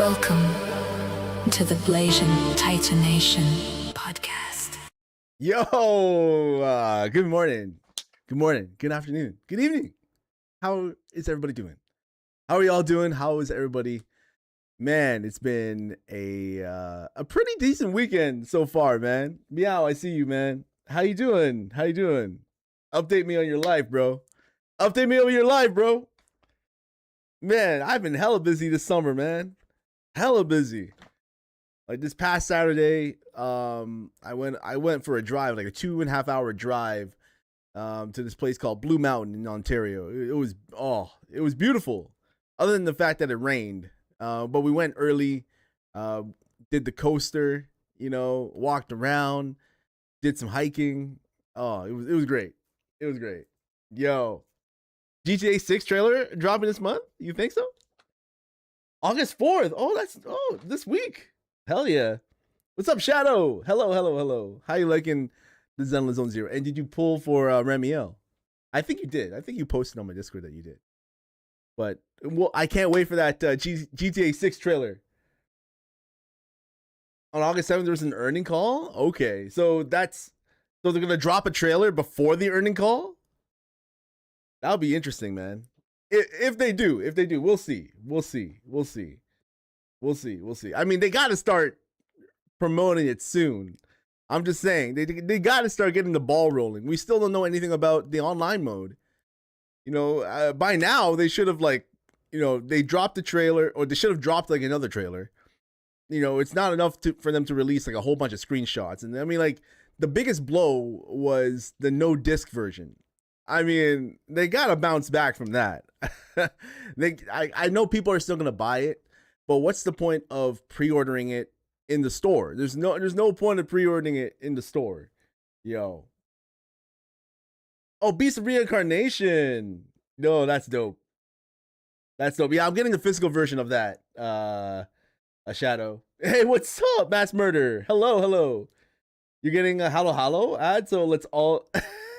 Welcome to the Blasian Titanation podcast. Yo, good morning, good afternoon, good evening. How is everybody doing? How are y'all doing? How is everybody? Man, it's been a pretty decent weekend so far, man. Meow, I see you, man. How you doing? Update me on your life, bro. Man, I've been hella busy this summer, man. Hella busy. Like this past Saturday, I went for a drive, like a 2.5 hour drive, to this place called Blue Mountain in Ontario. It was beautiful. Other than the fact that it rained, but we went early, did the coaster, walked around, did some hiking. Oh, it was great. It was great. Yo, GTA 6 trailer dropping this month? You think so? August 4th. This week. Hell yeah. What's up, Shadow? Hello. How you liking the Zenless Zone Zero? And did you pull for Remiel? I think you did. I think you posted on my Discord that you did. But I can't wait for that GTA 6 trailer. On August 7th, there's an earning call? Okay. So they're going to drop a trailer before the earning call? That'll be interesting, man. If they do, we'll see. I mean, they got to start promoting it soon. I'm just saying, they got to start getting the ball rolling. We still don't know anything about the online mode. By now, they should have, they dropped the trailer, or they should have dropped, another trailer. It's not enough for them to release, a whole bunch of screenshots. And, I mean, the biggest blow was the no disc version. I mean, they got to bounce back from that. I know people are still going to buy it, but what's the point of pre-ordering it in the store? There's no point of pre-ordering it in the store. Yo. Oh, Beast of Reincarnation. No, that's dope. Yeah, I'm getting the physical version of that. A Shadow. Hey, what's up, Mass Murder? Hello. You're getting a Halo ad, so let's all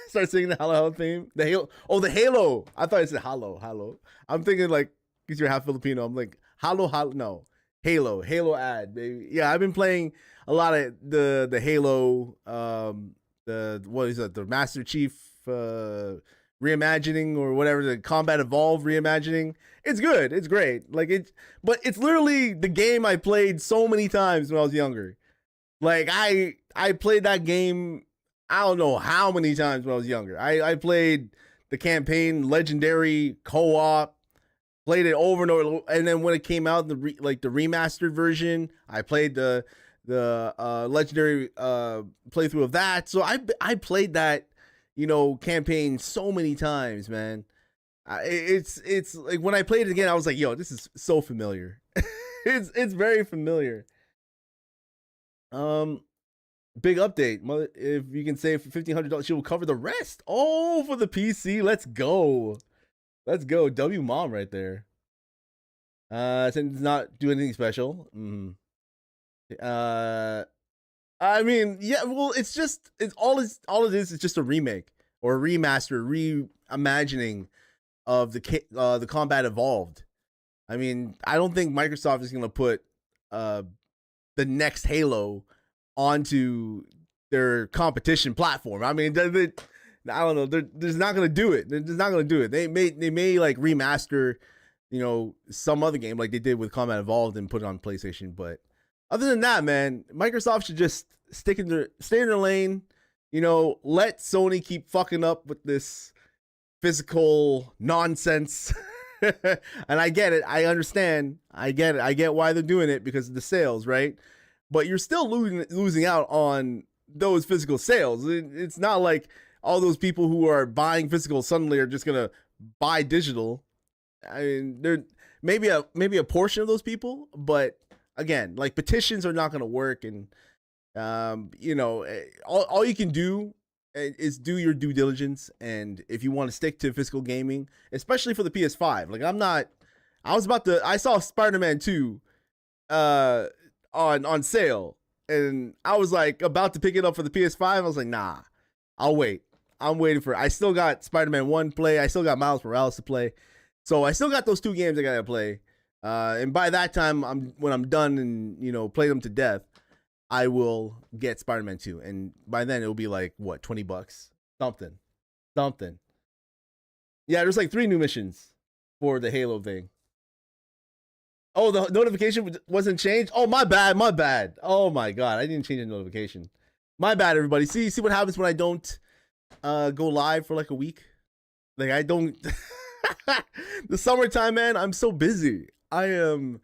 start singing the Halo theme. The Halo. Oh, the Halo. I thought it said Halo. I'm thinking because you're half Filipino. I'm like Halo. No, Halo ad, baby. Yeah, I've been playing a lot of the Halo. What is that? The Master Chief reimagining or whatever, the Combat Evolved reimagining. It's good. It's great. But it's literally the game I played so many times when I was younger. I played that game, I don't know how many times when I was younger. I played the campaign, legendary co-op, played it over and over, and then when it came out, the remastered version, I played the legendary playthrough of that. So I played that, campaign so many times, man. It's like when I played it again, I was like, yo, this is so familiar. It's very familiar. Big update. If you can save for $1,500, she will cover the rest. Oh, for the PC. Let's go. W mom right there. Since it's not doing anything special. I mean, yeah, well, it's all it is just a remake or a remaster, reimagining of the Combat Evolved. I mean, I don't think Microsoft is gonna put the next Halo onto their competition platform. I mean, I don't know. They're just not gonna do it. They may remaster, some other game like they did with Combat Evolved and put it on PlayStation. But other than that, man, Microsoft should just stay in their lane. Let Sony keep fucking up with this physical nonsense. And I get it. I understand. I get it. I get why they're doing it, because of the sales, right? But you're still losing out on those physical sales. It's not like all those people who are buying physical suddenly are just gonna buy digital. I mean, there maybe a portion of those people, but again, petitions are not gonna work, and all you can do is do your due diligence. And if you want to stick to physical gaming, especially for the PS5, I saw Spider-Man 2 on sale, and I was about to pick it up for the PS5. I was like, nah, I'll wait. I'm waiting for it. I still got Spider-Man 1 play. I still got Miles Morales to play. So I still got those two games I gotta play. And by that time, when I'm done and play them to death, I will get Spider-Man 2, and by then it'll be like what, $20, something. Yeah, there's like 3 new missions for the Halo thing. Oh, the notification wasn't changed. Oh, my bad. Oh my god, I didn't change the notification. My bad, everybody. See what happens when I don't go live for like a week. Like I don't. The summertime, man. I'm so busy. I am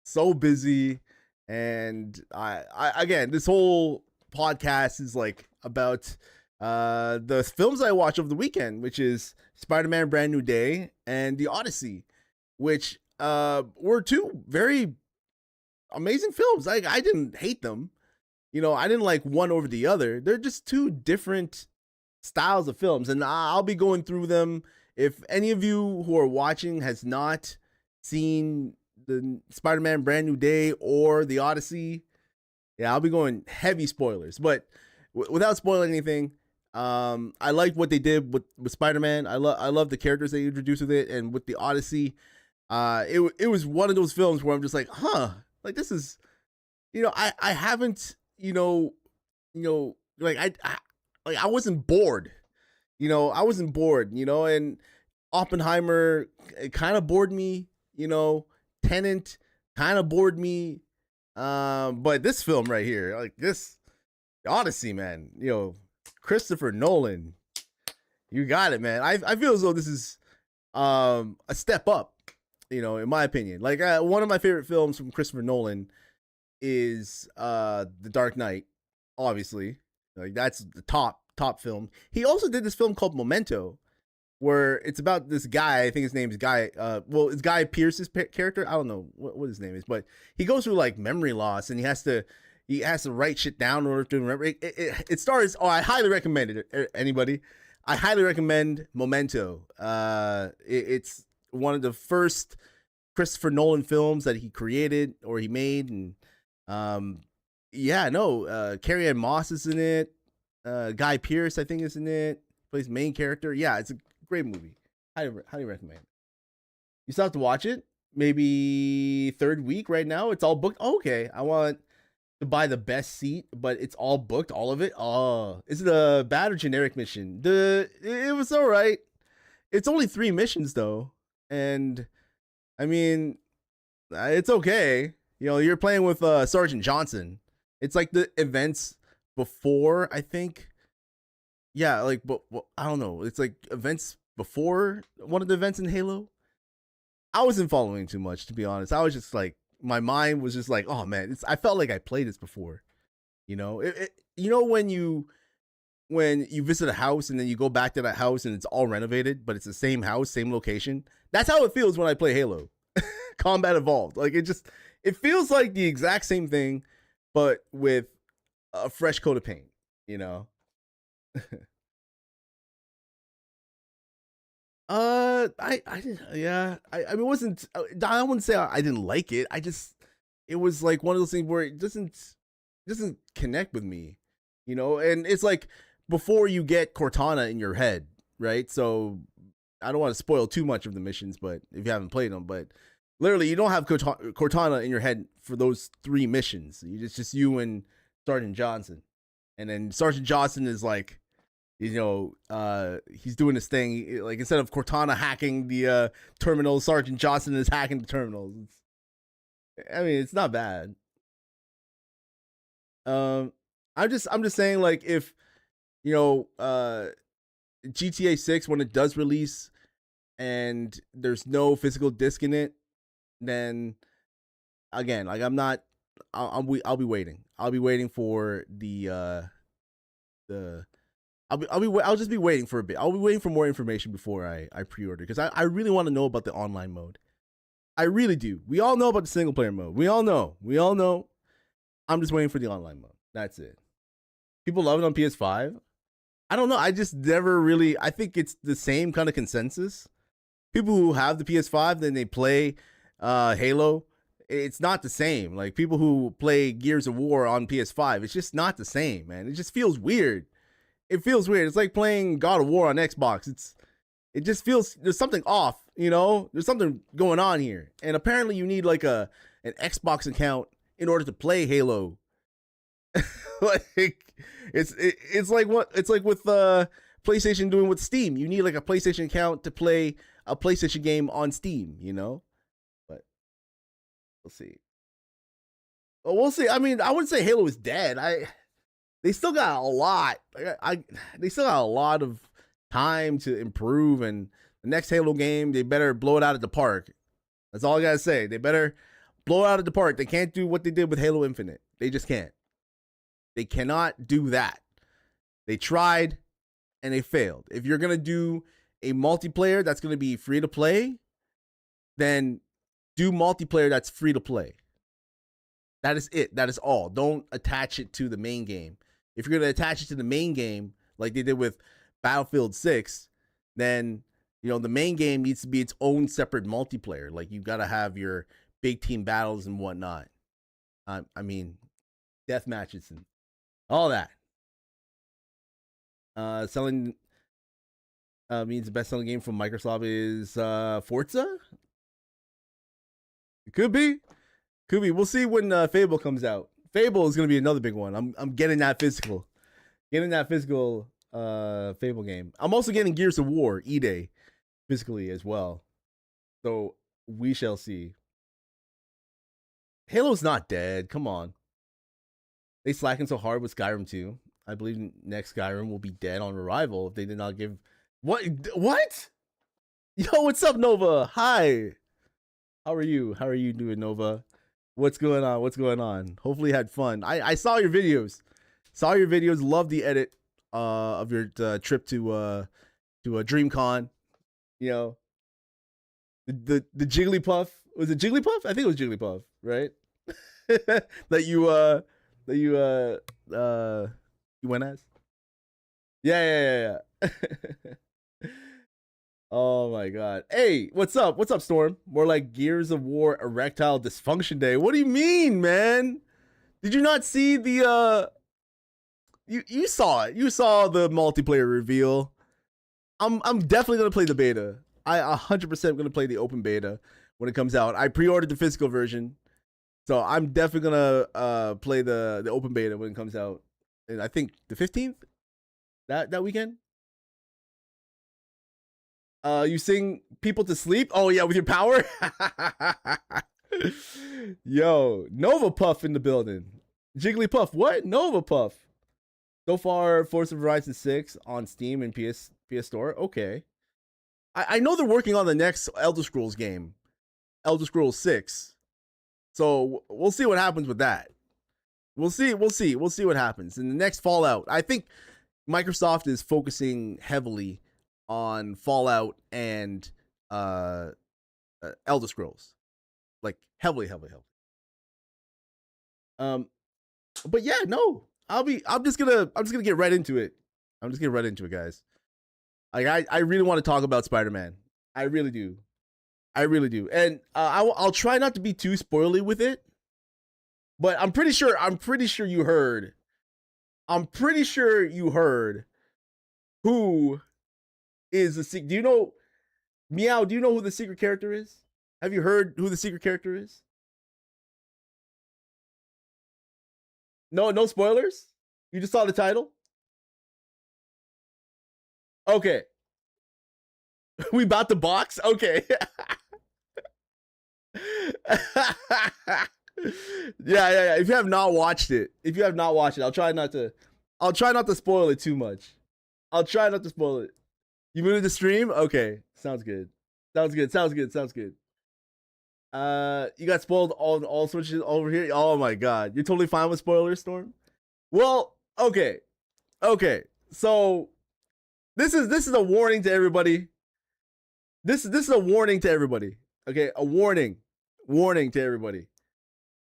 so busy, and I again, this whole podcast is like about the films I watched over the weekend, which is Spider-Man: Brand New Day and The Odyssey, which were 2 very amazing films. I didn't hate them. I didn't like one over the other. They're just 2 different styles of films, and I'll be going through them. If any of you who are watching has not seen the Spider-Man Brand New Day or The Odyssey, yeah, I'll be going heavy spoilers. But without spoiling anything, I like what they did with Spider-Man. I love the characters they introduced with it, and with The Odyssey, it was one of those films where I'm just like, like this is, I haven't, like I wasn't bored. I wasn't bored, and Oppenheimer kind of bored me, Tenet kind of bored me. But this film right here, like this Odyssey, man, Christopher Nolan, you got it, man. I feel as though this is a step up, in my opinion. Like one of my favorite films from Christopher Nolan is The Dark Knight, obviously. Like that's the top film. He also did this film called Memento, where it's about this guy. I think his name is Guy. Well, it's Guy Pearce's character. I don't know what his name is, but he goes through like memory loss, and he has to write shit down in order to remember. It stars. Oh, I highly recommend it. Anybody, I highly recommend Memento. It's one of the first Christopher Nolan films that he created or he made, and Carrie-Anne Moss is in it. Guy Pearce, I think, is in it. Plays main character. Yeah, it's a great movie. Highly recommend. You still have to watch it. Maybe 3rd week right now. It's all booked. Oh, okay, I want to buy the best seat, but it's all booked, all of it. Oh, is it a bad or generic mission? It was all right. It's only 3 missions though, and I mean, it's okay. You're playing with Sergeant Johnson. It's like the events before, I think. Yeah, like, but I don't know. It's like events before one of the events in Halo. I wasn't following too much, to be honest. I was just like, my mind was just like, oh man, I felt like I played this before. When you visit a house and then you go back to that house and it's all renovated, but it's the same house, same location. That's how it feels when I play Halo Combat Evolved. Like it feels like the exact same thing, but with a fresh coat of paint, I mean, it wasn't. I wouldn't say I didn't like it. It was like one of those things where it doesn't connect with me, And it's like before you get Cortana in your head, right? So I don't want to spoil too much of the missions, but if you haven't played them, but literally you don't have Cortana in your head for those 3 missions. It's just you and Sergeant Johnson, and then Sergeant Johnson is like, he's doing this thing. Like instead of Cortana hacking the terminal, Sergeant Johnson is hacking the terminals. It's not bad. I'm just saying, like, if GTA 6, when it does release and there's no physical disc in it, then again, like I'll be waiting. I'll be waiting for I'll just be waiting for a bit. I'll be waiting for more information before I pre-order, because I really want to know about the online mode. I really do. We all know about the single player mode. We all know. I'm just waiting for the online mode. That's it. People love it on PS5. I don't know. I just never really. I think it's the same kind of consensus. People who have the PS5, then they play Halo. It's not the same. Like people who play Gears of War on PS5, it's just not the same, man. It just feels weird. It feels weird. It's like playing God of War on Xbox. It just feels there's something off, you know? There's something going on here. And apparently you need like an Xbox account in order to play Halo. Like it's like what it's like with PlayStation doing with Steam. You need like a PlayStation account to play a PlayStation game on Steam, you know? But we'll see. Well, we'll see. I mean, I wouldn't say Halo is dead. They still got a lot. They still got a lot of time to improve, and the next Halo game, they better blow it out of the park. That's all I gotta say. They better blow it out of the park. They can't do what they did with Halo Infinite. They just can't. They cannot do that. They tried and they failed. If you're gonna do a multiplayer that's gonna be free to play, then do multiplayer that's free to play. That is it. That is all. Don't attach it to the main game. If you're gonna attach it to the main game, like they did with Battlefield 6, then the main game needs to be its own separate multiplayer. Like you gotta have your big team battles and whatnot. I mean, death matches and all that. Selling means the best selling game from Microsoft is Forza. It could be. We'll see when Fable comes out. Fable is gonna be another big one. I'm getting that physical. Fable game. I'm also getting Gears of War E-Day physically as well. So we shall see. Halo's not dead. Come on. They slackened so hard with Skyrim 2. I believe next Skyrim will be dead on arrival if they did not give... What? Yo, what's up, Nova? Hi. How are you? How are you doing, Nova? What's going on? Hopefully you had fun. I saw your videos. Love the edit of your trip to DreamCon. You know, the Jigglypuff. Was it Jigglypuff? I think it was Jigglypuff, right? that you went as? Yeah. Oh my god. Hey, what's up? Storm? More like Gears of War erectile dysfunction day. What do you mean, man? Did you not see the you saw it. You saw the multiplayer reveal. I'm definitely gonna play the beta. I 100% gonna play the open beta when it comes out. I pre-ordered the physical version. So I'm definitely gonna play the open beta when it comes out. And I think the 15th? That weekend? You sing people to sleep? Oh yeah, with your power? Yo, Nova Puff in the building. Jigglypuff, what? Nova Puff. So far, Forza Horizon 6 on Steam and PS Store. Okay. I know they're working on the next Elder Scrolls game. Elder Scrolls 6. So we'll see what happens with that. We'll see what happens. In the next Fallout, I think Microsoft is focusing heavily on Fallout and Elder Scrolls. Like heavily. But yeah, no. I'm just gonna get right into it. Guys. Like I really want to talk about Spider-Man. I really do. And I'll try not to be too spoily with it. But I'm pretty sure you heard. Who is the secret? Do you know, Meow? Do you know who the secret character is? Have you heard who the secret character is? No spoilers. You just saw the title. Okay. We about to box. Okay. Yeah. If you have not watched it, I'll try not to spoil it too much. I'll try not to spoil it. You moved the stream? Okay. Sounds good. You got spoiled all switches over here. Oh my god. You're totally fine with spoilers, Storm? Well, okay. So this is a warning to everybody. This is a warning to everybody. Okay, a warning to everybody.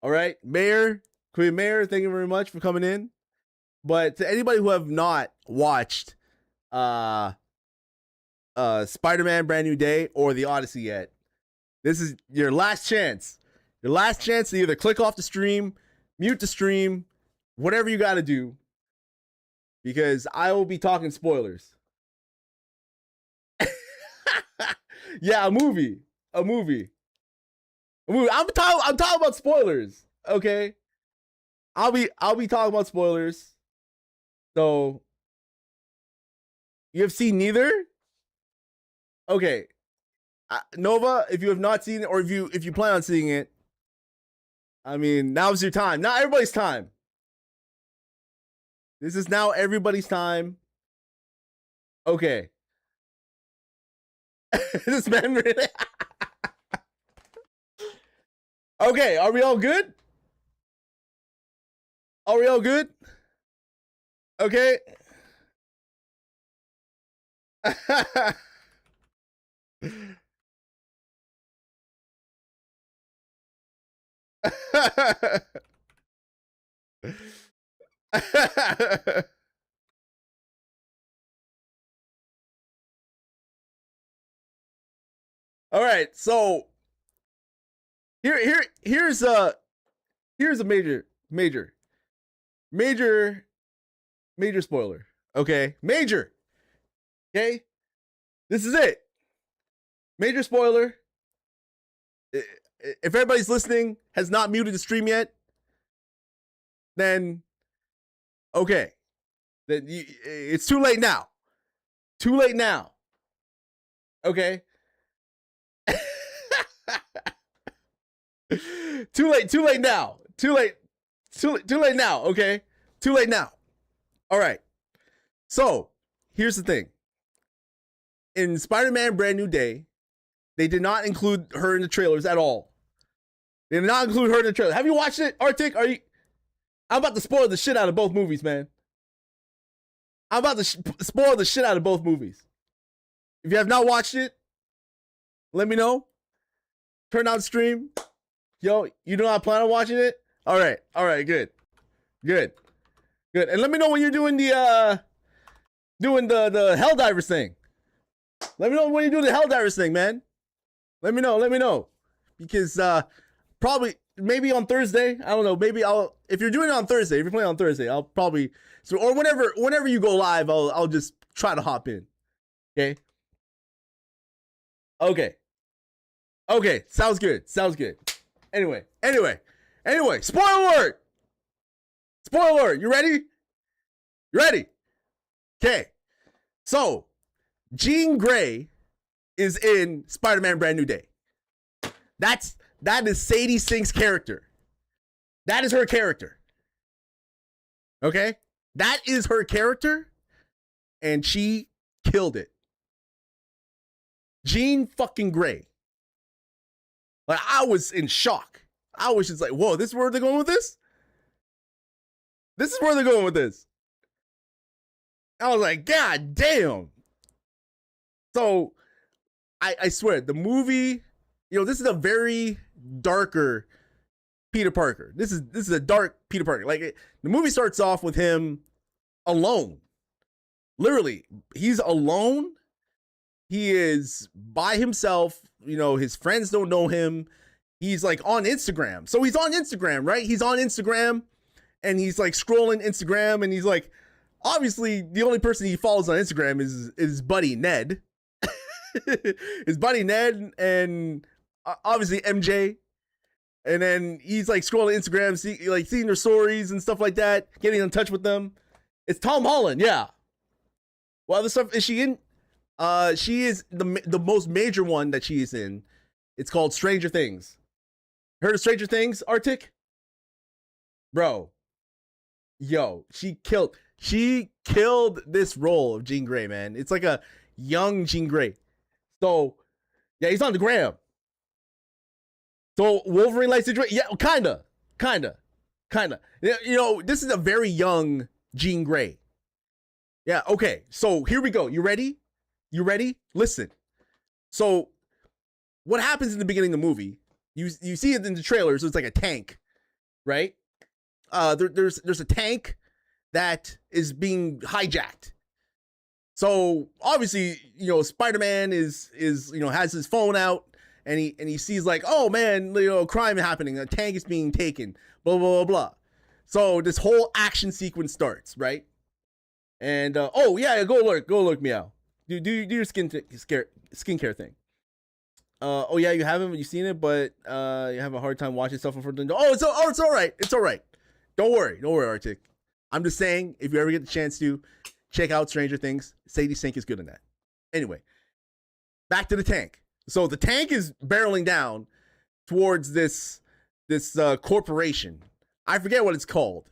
All right, Queen Mayor, thank you very much for coming in. But to anybody who have not watched Spider-Man Brand New Day or the Odyssey yet, this is your last chance. Your last chance to either click off the stream, mute the stream, whatever you got to do, because I will be talking spoilers. Yeah, a movie. A movie. A movie. I'm talking about spoilers. Okay. I'll be talking about spoilers. So you have seen neither? Okay. Nova, if you have not seen it, or if you plan on seeing it, I mean, now's your time. Not everybody's time. This is now everybody's time. Okay. This man really. Okay, are we all good? Are we all good? Okay. All right, so here's a major spoiler. Okay, major. Okay, this is it. Major spoiler. If everybody's listening has not muted the stream yet, then okay, then it's too late now. Too late now. Okay. Too late now. Too late now, okay? Too late now. All right. So, here's the thing. In Spider-Man Brand New Day, they did not include her in the trailers at all. They did not include her in the trailer. Have you watched it, Arctic? I'm about to spoil the shit out of both movies, man. I'm about to spoil the shit out of both movies. If you have not watched it, let me know. Turn on the stream. Yo, you do not plan on watching it? All right, good. And let me know when you're doing the Helldivers thing. Let me know when you do the Helldivers thing, man. Let me know. Because probably maybe on Thursday, I don't know, maybe if you're doing it on Thursday, if you're playing on Thursday, I'll probably or whenever you go live, I'll just try to hop in. Okay, sounds good. Anyway, spoiler alert. You ready? Okay. So, Jean Grey is in Spider-Man Brand New Day. That is Sadie Sink's character. That is her character. Okay? That is her character, and she killed it. Jean fucking Grey. Like, I was in shock. I was just like, whoa, this is where they're going with this? This is where they're going with this. I was like, God damn. So, I swear, the movie, this is a very darker Peter Parker. This is a dark Peter Parker. Like, the movie starts off with him alone. Literally, he's alone. He is by himself. His friends don't know him. He's like on Instagram. So he's on Instagram, right? He's on Instagram and he's like scrolling Instagram, and he's like, obviously the only person he follows on Instagram is his buddy Ned. His buddy Ned, and obviously MJ. And then he's like scrolling Instagram, seeing their stories and stuff like that, getting in touch with them. It's Tom Holland, yeah. What other stuff is she in? She is the most major one that she is in. It's called Stranger Things. Heard of Stranger Things, Arctic? Bro. Yo, she killed this role of Jean Grey, man. It's like a young Jean Grey. So, yeah, he's on the gram. So, Wolverine likes to drink? Yeah, kinda. This is a very young Jean Grey. Yeah, okay. So, here we go. You ready? Listen. So, what happens in the beginning of the movie? You see it in the trailer. So it's like a tank, right? There's a tank that is being hijacked. So obviously, Spider-Man is has his phone out, and he sees like, oh man, crime happening. A tank is being taken. Blah blah blah blah. So this whole action sequence starts, right? And oh yeah, go look, meow. Do your skincare thing. Oh yeah, you've seen it, but you have a hard time watching stuff in front of the. Oh, it's all right. It's all right. Don't worry, Arctic. I'm just saying, if you ever get the chance to check out Stranger Things, Sadie Sink is good in that. Anyway, back to the tank. So the tank is barreling down towards this corporation. I forget what it's called.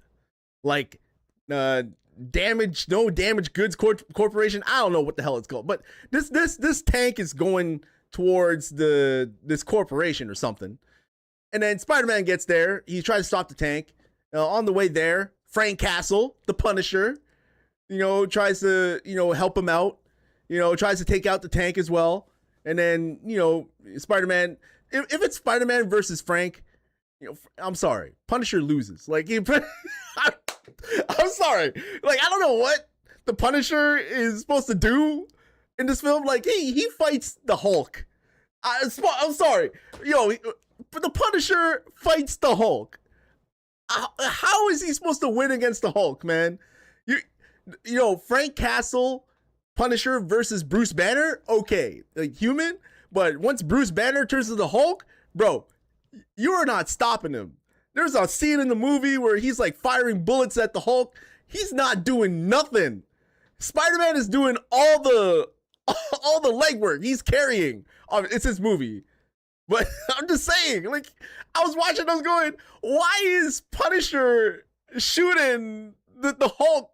Like no damage goods corporation. I don't know what the hell it's called. But this tank is going towards this corporation or something. And then Spider-Man gets there. He tries to stop the tank. On the way there, Frank Castle, the Punisher, tries to, help him out, tries to take out the tank as well. And then, Spider-Man, if it's Spider-Man versus Frank, I'm sorry, Punisher loses. Like, I'm sorry. Like, I don't know what the Punisher is supposed to do in this film. Like, he fights the Hulk. I'm sorry. But the Punisher fights the Hulk. How is he supposed to win against the Hulk, man? Frank Castle, Punisher versus Bruce Banner, okay, like human. But once Bruce Banner turns to the Hulk, bro, you are not stopping him. There's a scene in the movie where he's like firing bullets at the Hulk. He's not doing nothing. Spider-Man is doing all the legwork. He's carrying. It's his movie. But I'm just saying, like, I was watching, I was going, why is Punisher shooting the Hulk,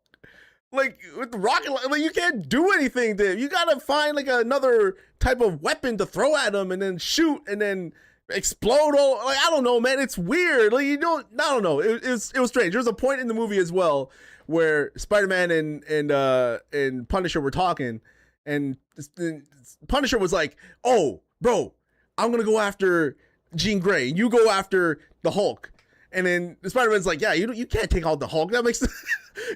like, with the rocket? Like, you can't do anything to him. You gotta find, like, another type of weapon to throw at him and then shoot and then explode all, like, I don't know, man. It's weird. Like, I don't know. It was strange. There's a point in the movie as well where Spider-Man and Punisher were talking, and Punisher was like, oh, bro, I'm gonna go after Jean Grey. You go after the Hulk. And then Spider-Man's like, yeah, you can't take on the Hulk. That makes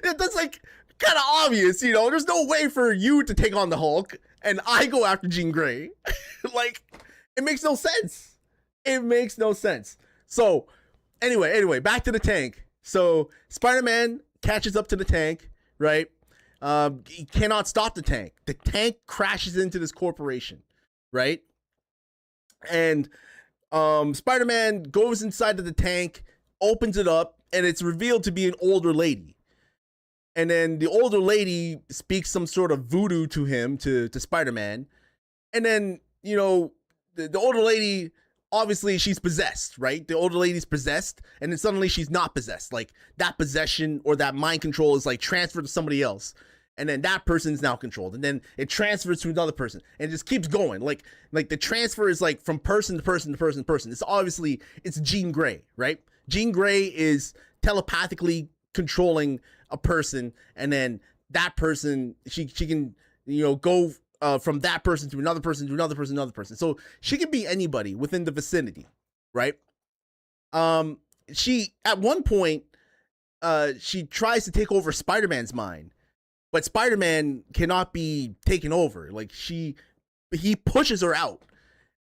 that's like kind of obvious, There's no way for you to take on the Hulk and I go after Jean Grey. Like, it makes no sense. It makes no sense. So, anyway, back to the tank. So Spider-Man catches up to the tank, right? He cannot stop the tank. The tank crashes into this corporation, right? And Spider-Man goes inside of the tank, opens it up, and it's revealed to be an older lady. And then the older lady speaks some sort of voodoo to him, to Spider-Man. And then, the older lady, obviously she's possessed, right? The older lady's possessed, and then suddenly she's not possessed. Like, that possession or that mind control is like transferred to somebody else. And then that person's now controlled, and then it transfers to another person, and it just keeps going. Like the transfer is like from person to person to person to person. It's Jean Grey, right? Jean Grey is telepathically controlling a person, and then that person, she can, go from that person to another person to another person, another person. So she can be anybody within the vicinity, right? She, at one point, she tries to take over Spider-Man's mind. But Spider-Man cannot be taken over. Like, he pushes her out,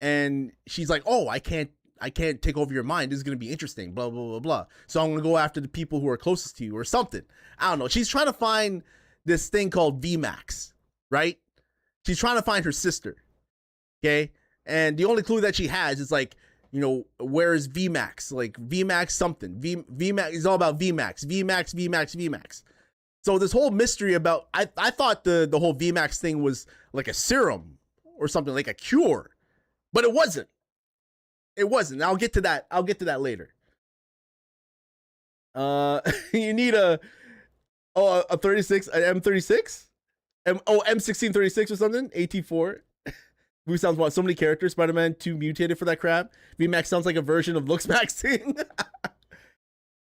and she's like, "Oh, I can't take over your mind. This is gonna be interesting." Blah blah blah blah. So I'm gonna go after the people who are closest to you, or something. I don't know. She's trying to find this thing called VMAX, right? She's trying to find her sister. Okay, and the only clue that she has is like, where is VMAX? Like VMAX something. VMAX is all about VMAX. VMAX. So this whole mystery about, I thought the whole VMAX thing was like a serum or something, like a cure, but it wasn't. It wasn't. I'll get to that. Later. You need a 36, an M36, M1636 or something, AT4. Who sounds what? So many characters. Spider-Man 2 mutated for that crap. VMAX sounds like a version of Looks Maxing.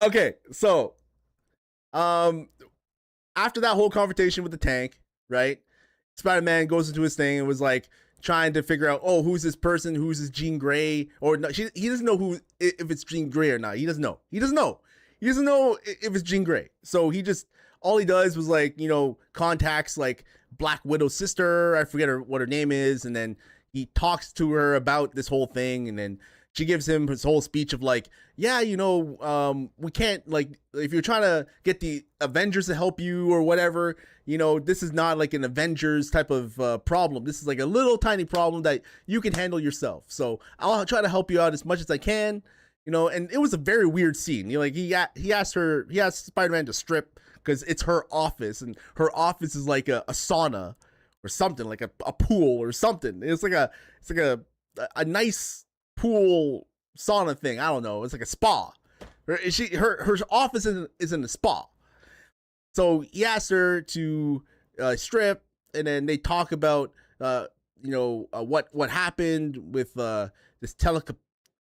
Okay, so after that whole confrontation with the tank, right? Spider-Man goes into his thing and was like trying to figure out, oh, who's this person? Who's this Jean Grey? Or no, he doesn't know if it's Jean Grey or not. He doesn't know if it's Jean Grey. So all he does was like, contacts like Black Widow's sister. I forget what her name is. And then he talks to her about this whole thing. And then she gives him his whole speech of like, yeah, we can't, like, if you're trying to get the Avengers to help you or whatever, this is not like an Avengers type of problem. This is like a little tiny problem that you can handle yourself. So I'll try to help you out as much as I can, and it was a very weird scene. Like he asked Spider-Man to strip because it's her office, and her office is like a sauna or something, like a pool or something. It's like a nice pool sauna thing. I don't know. It's like a spa. Her office is in a spa. So he asked her to strip, and then they talk about what happened with this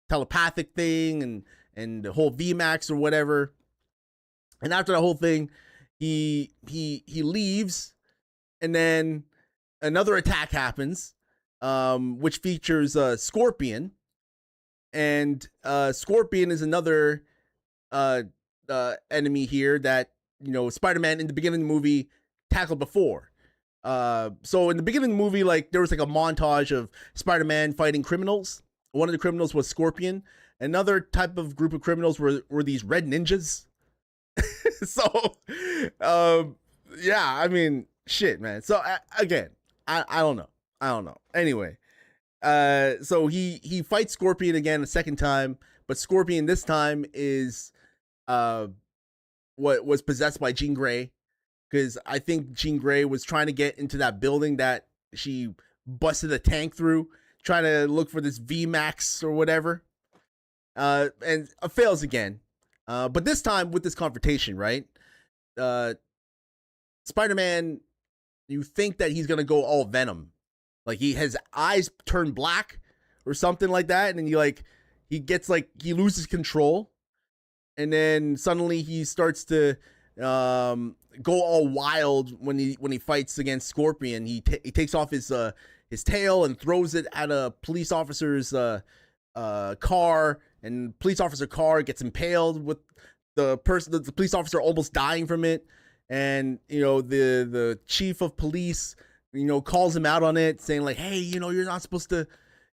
telepathic thing and the whole VMAX or whatever. And after the whole thing, he leaves, and then another attack happens, which features Scorpion. And Scorpion is another enemy here that Spider-Man in the beginning of the movie tackled before. So in the beginning of the movie, like, there was like a montage of Spider-Man fighting criminals. One of the criminals was Scorpion. Another type of group of criminals were these red ninjas. So yeah, I mean, shit, man. So again, I don't know. Anyway, so he fights Scorpion again a second time, but Scorpion this time is what was possessed by Jean Grey, because I think Jean Grey was trying to get into that building that she busted a tank through, trying to look for this VMAX or whatever, and fails again. But this time with this confrontation, right? Spider-Man, you think that he's gonna go all Venom, like his eyes turn black or something like that, and then he loses control, and then suddenly he starts to go all wild when he fights against Scorpion. He takes off his tail and throws it at a police officer's car, and police officer car gets impaled with the police officer almost dying from it. And the chief of police calls him out on it, saying like, hey, you're not supposed to,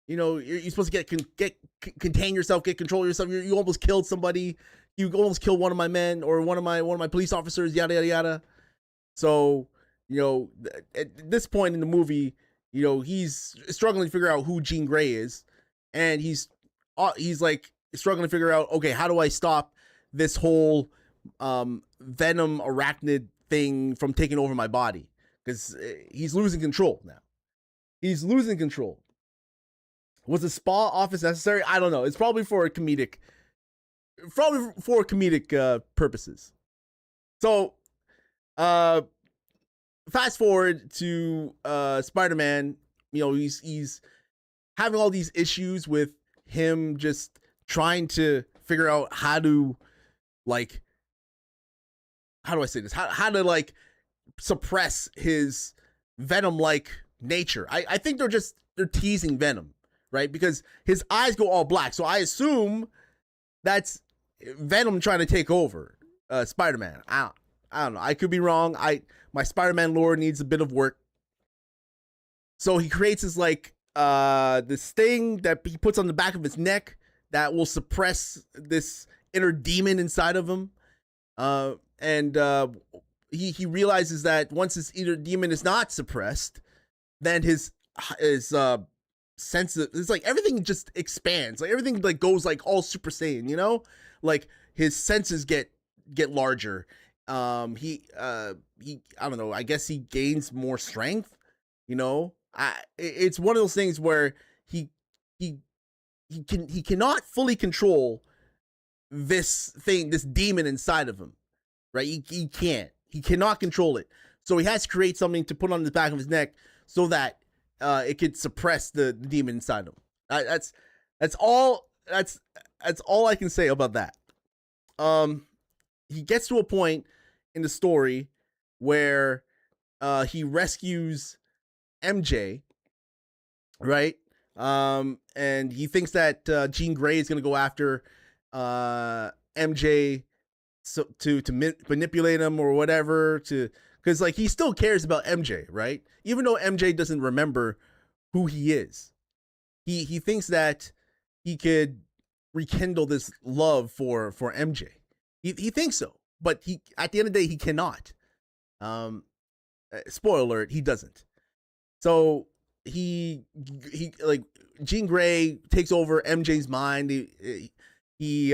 you're supposed to contain yourself, get control of yourself. You almost killed somebody. You almost killed one of my men or one of my police officers, yada yada yada. So at this point in the movie, he's struggling to figure out who Jean Grey is, and he's like struggling to figure out, okay, how do I stop this whole Venom arachnid thing from taking over my body? Because he's losing control now. He's losing control. Was the spa office necessary? I don't know. It's probably for comedic purposes. So fast forward to Spider-Man. He's having all these issues with him just trying to figure out how to, like, how do I say this? How to like suppress his Venom-like nature. I think they're teasing Venom, right? Because his eyes go all black. So I assume that's Venom trying to take over Spider-Man. I don't know. I could be wrong. My Spider-Man lore needs a bit of work. So he creates this this thing that he puts on the back of his neck that will suppress this inner demon inside of him. And he realizes that once his inner demon is not suppressed, then his sense of, it's like everything just expands, like everything like goes like all Super Saiyan, like his senses get larger. He I don't know, I guess he gains more strength. It's one of those things where he cannot fully control this demon inside of him, right? He cannot control it. So he has to create something to put on the back of his neck so that it could suppress the demon inside him. That's all I can say about that. He gets to a point in the story where he rescues MJ, right? And he thinks that Jean Grey is going to go after MJ to manipulate him or whatever, because like he still cares about MJ, right? Even though MJ doesn't remember who he is, he thinks that he could rekindle this love for MJ. He thinks so, but he at the end of the day he cannot. Spoiler alert, he doesn't. So he like Jean Grey takes over MJ's mind. He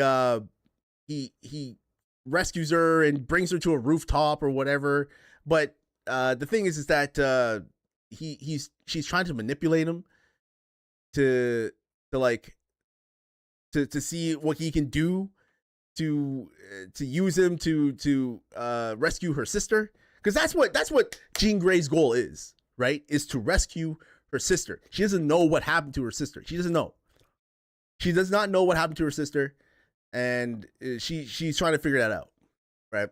rescues her and brings her to a rooftop or whatever. But the thing is that she's trying to manipulate him to see what he can do to use him to rescue her sister, because that's what Jean Grey's goal is, right? Is to rescue her sister. She doesn't know what happened to her sister. She doesn't know. She does not know what happened to her sister, and she's trying to figure that out, right?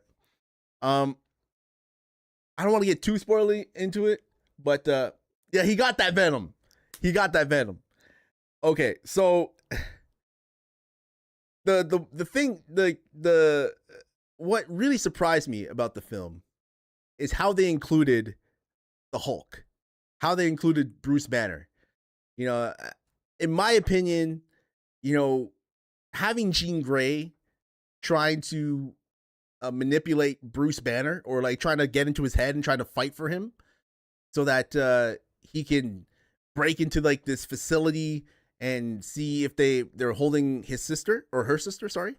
I don't want to get too spoily into it, but yeah, he got that venom. He got that venom. Okay, so the thing, the what really surprised me about the film is how they included the Hulk, how they included Bruce Banner. You know, in my opinion, you know, having Jean Grey trying to manipulate Bruce Banner, or like trying to get into his head and trying to fight for him so that he can break into like this facility and see if they're holding his sister or her sister. Sorry,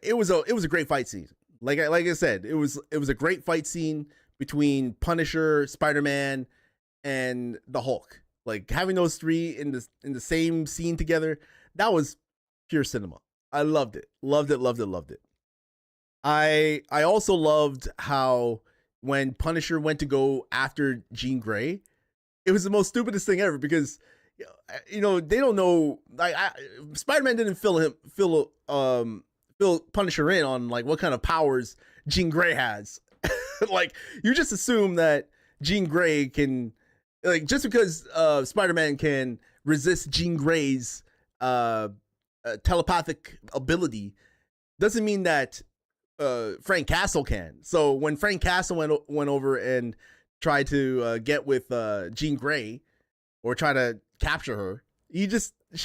it was a great fight scene. Like I said, it was a great fight scene between Punisher, Spider-Man, and the Hulk. Like having those three in the same scene together, that was pure cinema. I loved it. Loved it. I also loved how when Punisher went to go after Jean Grey, it was the most stupidest thing ever, because you know they don't know, like Spider-Man didn't fill Punisher in on like what kind of powers Jean Grey has. Like you just assume that Jean Grey can, like, just because Spider-Man can resist Jean Grey's telepathic ability doesn't mean that Frank Castle can. So when Frank Castle went over and tried to get with Jean Grey, or try to capture her, she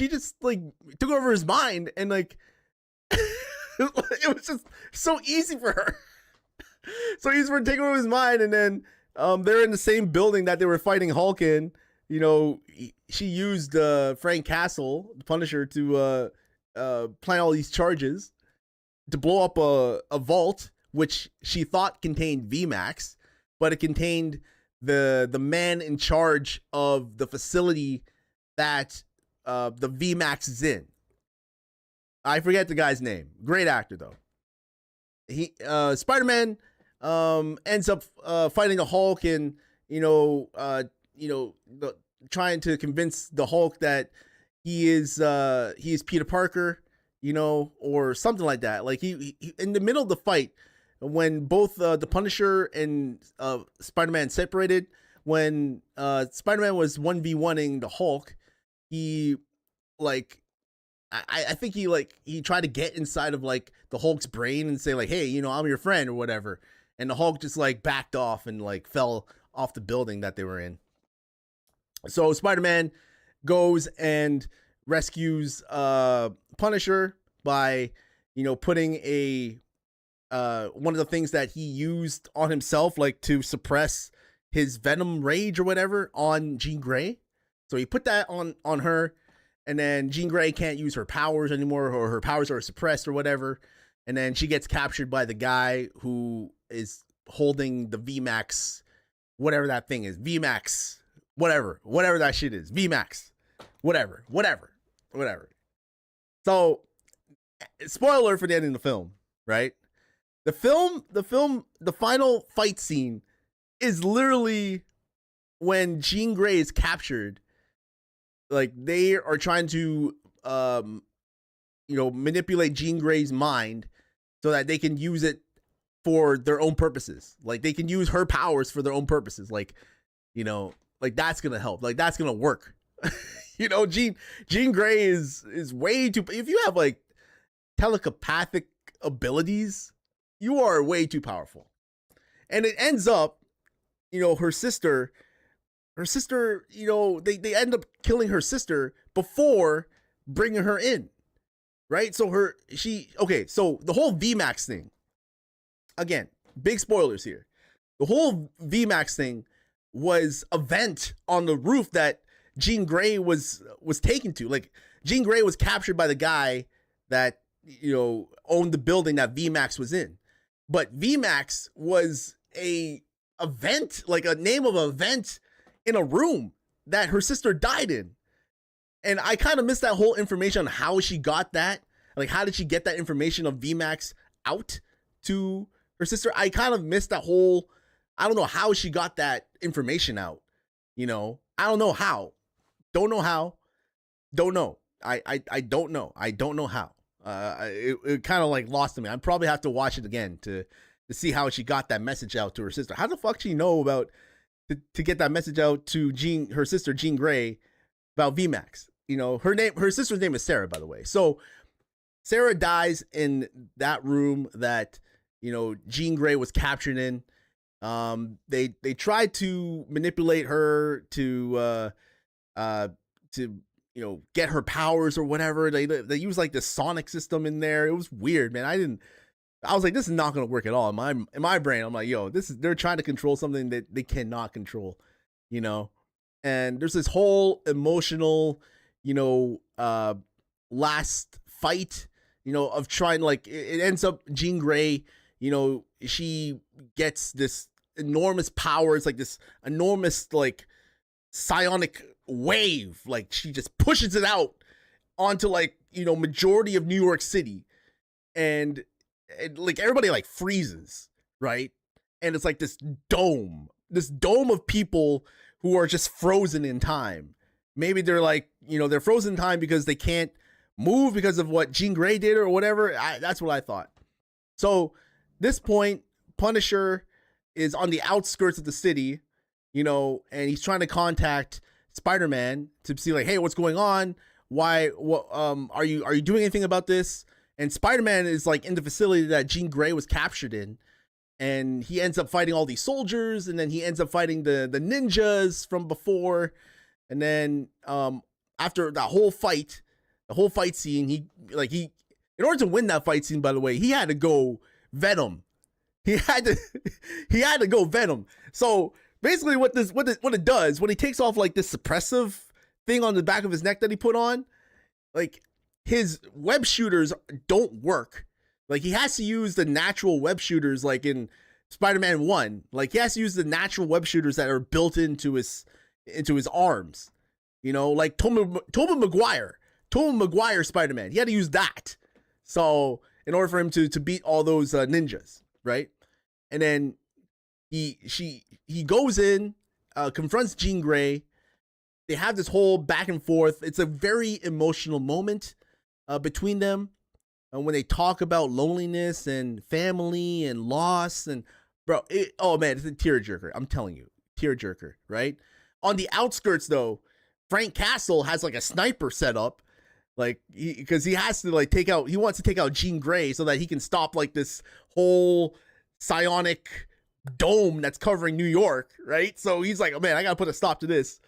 just like took over his mind, and like it was just so easy for her. So easy for her to take over his mind, and then they're in the same building that they were fighting Hulk in. You know, she used Frank Castle, the Punisher, to plan all these charges to blow up a vault, which she thought contained VMAX, but it contained the man in charge of the facility that the VMAX is in. I forget the guy's name. Great actor though. He Spider-Man ends up fighting the Hulk, and trying to convince the Hulk that he is Peter Parker, or something like that. Like he in the middle of the fight, when both the Punisher and Spider-Man separated, when Spider-Man was 1v1ing the Hulk, he like I think he tried to get inside of like the Hulk's brain and say like, hey, I'm your friend or whatever, and the Hulk just like backed off and like fell off the building that they were in. So Spider-Man goes and rescues Punisher by putting a one of the things that he used on himself, like to suppress his venom rage or whatever, on Jean Grey. So he put that on her, and then Jean Grey can't use her powers anymore, or her powers are suppressed or whatever. And then she gets captured by the guy who is holding the VMAX, whatever that thing is, VMAX, whatever that shit is, VMAX, whatever. So, spoiler for the end of the film, right? The final fight scene is literally when Jean Grey is captured. Like, they are trying to, manipulate Jean Grey's mind so that they can use it for their own purposes. Like, they can use her powers for their own purposes. Like, like that's gonna help. Like, that's gonna work. Jean Grey is way too. If you have like telepathic abilities, you are way too powerful. And it ends up, her sister, they end up killing her sister before bringing her in, right? So so the whole VMAX thing, again, big spoilers here. The whole VMAX thing was a vent on the roof that Jean Grey was taken to. Like, Jean Grey was captured by the guy that, owned the building that VMAX was in. But VMAX was a vent, like a name of a vent in a room that her sister died in. And I kind of missed that whole information on how she got that. Like, how did she get that information of VMAX out to her sister? I kind of missed that whole, I don't know how she got that information out. I don't know how. Don't know how. Don't know. I don't know. I don't know how. It kind of like lost to me. I probably have to watch it again to see how she got that message out to her sister. How the fuck she know about to get that message out to her sister Jean Grey about VMAX? Her sister's name is Sarah, by the way. So Sarah dies in that room that Jean Grey was captured in. They tried to manipulate her to get her powers or whatever. They use like the sonic system in there. It was weird, man. I was like, this is not going to work at all. In my brain, I'm like, yo, they're trying to control something that they cannot control, and there's this whole emotional, last fight, of trying, like, it ends up Jean Grey, she gets this enormous power. It's like this enormous, like, psionic wave. Like, she just pushes it out onto, like, majority of New York City. And like, everybody, like, freezes, right? And it's like this dome of people who are just frozen in time. Maybe they're like, they're frozen in time because they can't move because of what Jean Grey did or whatever. That's what I thought. So this point, Punisher is on the outskirts of the city, and he's trying to contact Spider-Man to see, like, hey, what's going on? Why? What? Are you doing anything about this? And Spider-Man is, like, in the facility that Jean Grey was captured in, and he ends up fighting all these soldiers, and then he ends up fighting the ninjas from before, and then after that whole fight scene, he in order to win that fight scene, by the way, he had to go Venom. He had to go Venom. So basically, what it does when he takes off, like, this suppressive thing on the back of his neck that he put on, like, his web shooters don't work. Like, he has to use the natural web shooters, like in Spider-Man 1. Like, he has to use the natural web shooters that are built into his arms. Like Tobey Maguire Spider-Man. He had to use that. So in order for him to beat all those ninjas, right? And then he goes in, confronts Jean Grey. They have this whole back and forth. It's a very emotional moment between them when they talk about loneliness and family and loss. And bro, oh man, it's a tearjerker. I'm telling you, tearjerker, right? On the outskirts, though, Frank Castle has, like, a sniper set up, like, because he has to, like, he wants to take out Jean Grey so that he can stop, like, this whole psionic dome that's covering New York, right? So he's like, oh man, I gotta put a stop to this.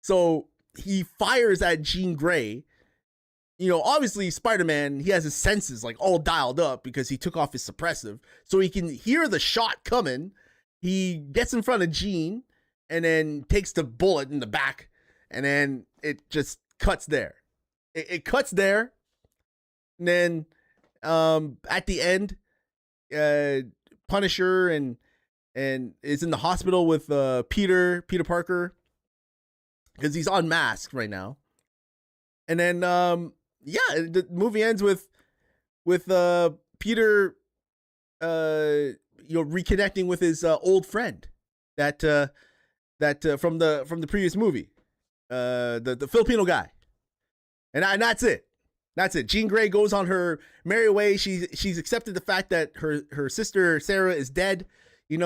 So he fires at Jean Grey. Obviously Spider-Man, he has his senses, like, all dialed up because he took off his suppressive, so he can hear the shot coming. He gets in front of Jean and then takes the bullet in the back, and then it just cuts there. It cuts there. And then at the end, Punisher and is in the hospital with Peter Parker, because he's unmasked right now. And then the movie ends with Peter reconnecting with his old friend that from the previous movie, the Filipino guy. And that's it. That's it. Jean Grey goes on her merry way. She's accepted the fact that her sister Sarah is dead. She,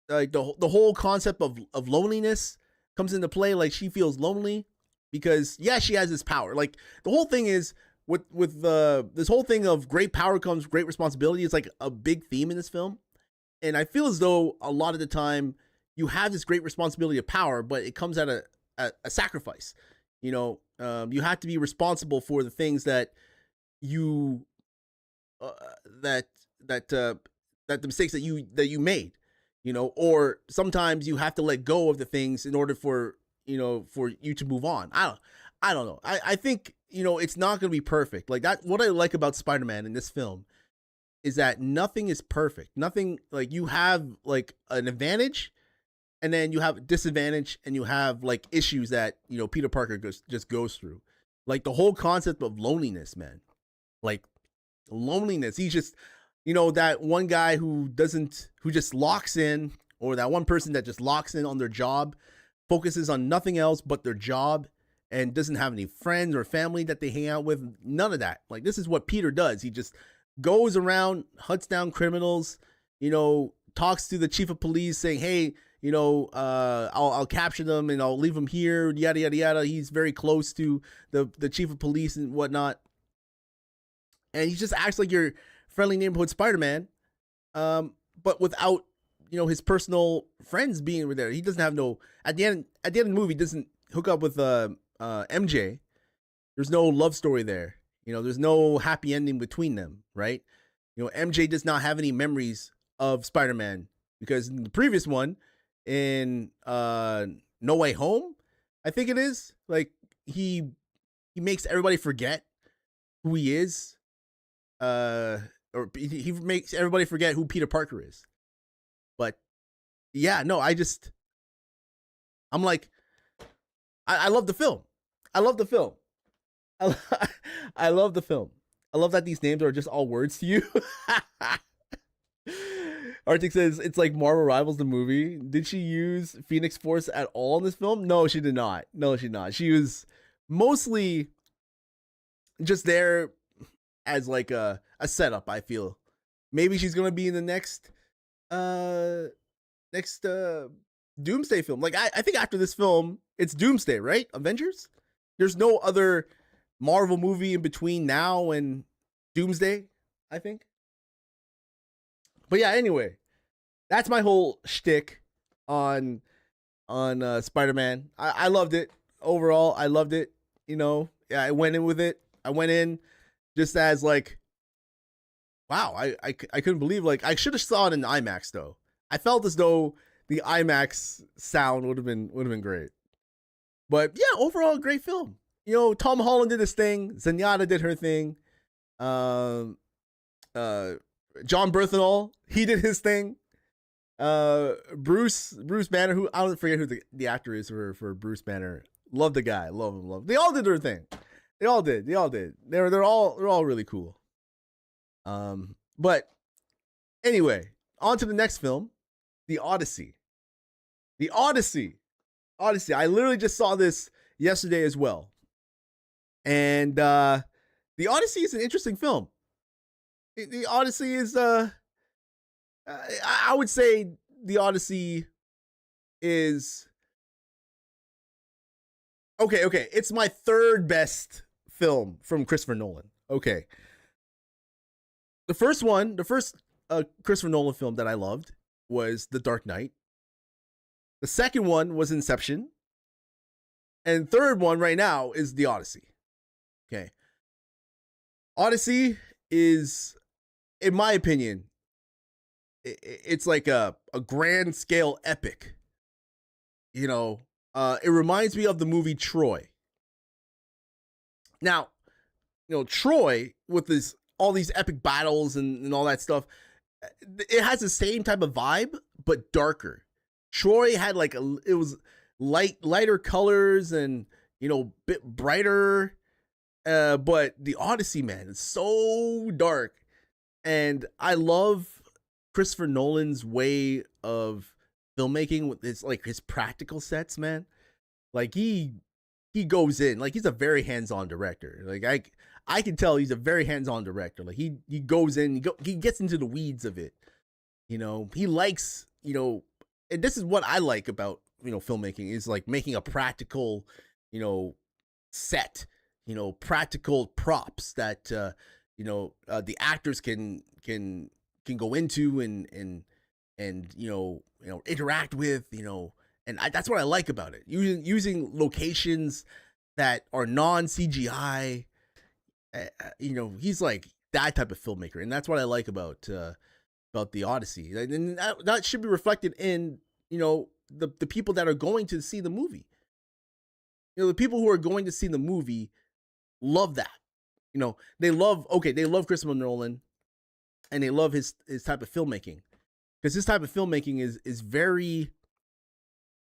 like, the whole concept of loneliness comes into play. Like, she feels lonely because, yeah, she has this power. Like, the whole thing is with this whole thing of great power comes great responsibility is, like, a big theme in this film. And I feel as though a lot of the time you have this great responsibility of power, but it comes at a sacrifice. you have to be responsible for the things that you uh, that that that the mistakes that you made, or sometimes you have to let go of the things in order for for you to move on. I don't know. I think it's not going to be perfect. Like that. What I like about Spider-Man in this film is that nothing is perfect. Nothing, like, you have like an advantage, and then you have a disadvantage, and you have like issues that Peter Parker just goes through, like the whole concept of loneliness, man. Like loneliness. He's just that one guy who just locks in, or that one person that just locks in on their job, focuses on nothing else but their job, and doesn't have any friends or family that they hang out with. None of that. Like, this is what Peter does. He just goes around, hunts down criminals, talks to the chief of police saying, hey, I'll capture them and I'll leave them here, yada, yada, yada. He's very close to the chief of police and whatnot. And he just acts like your friendly neighborhood Spider-Man, but without, his personal friends being there. He doesn't have no, at the end of the movie, he doesn't hook up with MJ. There's no love story there. There's no happy ending between them, right? MJ does not have any memories of Spider-Man, because in the previous one, in No Way Home, I think it is, like, he makes everybody forget who he is, or he makes everybody forget who Peter Parker is. But yeah, no, I'm like, I love the film. I love the film. I love the film. I love that these names are just all words to you. Arctic says it's like Marvel Rivals, the movie. Did she use Phoenix Force at all in this film? No, she did not. No, she did not. She was mostly just there as like a setup, I feel. Maybe she's gonna be in the next Doomsday film. Like, I think after this film, it's Doomsday, right? Avengers? There's no other Marvel movie in between now and Doomsday, I think. But yeah, anyway, that's my whole shtick on Spider-Man. I loved it. Overall, I loved it. Yeah, I went in with it. I went in just as like, wow, I couldn't believe, like, I should have saw it in IMAX though. I felt as though the IMAX sound would have been great. But yeah, overall, great film. Tom Holland did his thing. Zenyatta did her thing. John Berthenol, he did his thing. Bruce Banner, who I don't forget who the actor is for Bruce Banner. Love the guy. Love him. They all did their thing. They all did. They're all really cool. But anyway, on to the next film, The Odyssey. The Odyssey. I literally just saw this yesterday as well. And The Odyssey is an interesting film. The Odyssey is I would say The Odyssey is okay. It's my third best film from Christopher Nolan. Okay. The first Christopher Nolan film that I loved was The Dark Knight. The second one was Inception. And third one right now is The Odyssey. Okay. Odyssey is, in my opinion, it's like a grand scale epic. It reminds me of the movie Troy. Now, Troy, with all these epic battles and all that stuff, it has the same type of vibe, but darker. Troy had it was lighter colors and, bit brighter. But the Odyssey, man, it's so dark. And I love Christopher Nolan's way of filmmaking with his practical sets, man. Like, he goes in, like, he's a very hands-on director. Like, I can tell he's a very hands-on director. Like, he goes in, he gets into the weeds of it. He likes, and this is what I like about, filmmaking, is like making a practical, set, practical props that, the actors can go into and interact with, and that's what I like about it. Using locations that are non CGI. You know, he's like that type of filmmaker, and that's what I like about the Odyssey, and that should be reflected in, you know, the people that are going to see the movie. You know, the people who are going to see the movie love that. You know, they love Christopher Nolan, and they love his type of filmmaking, because his type of filmmaking is very,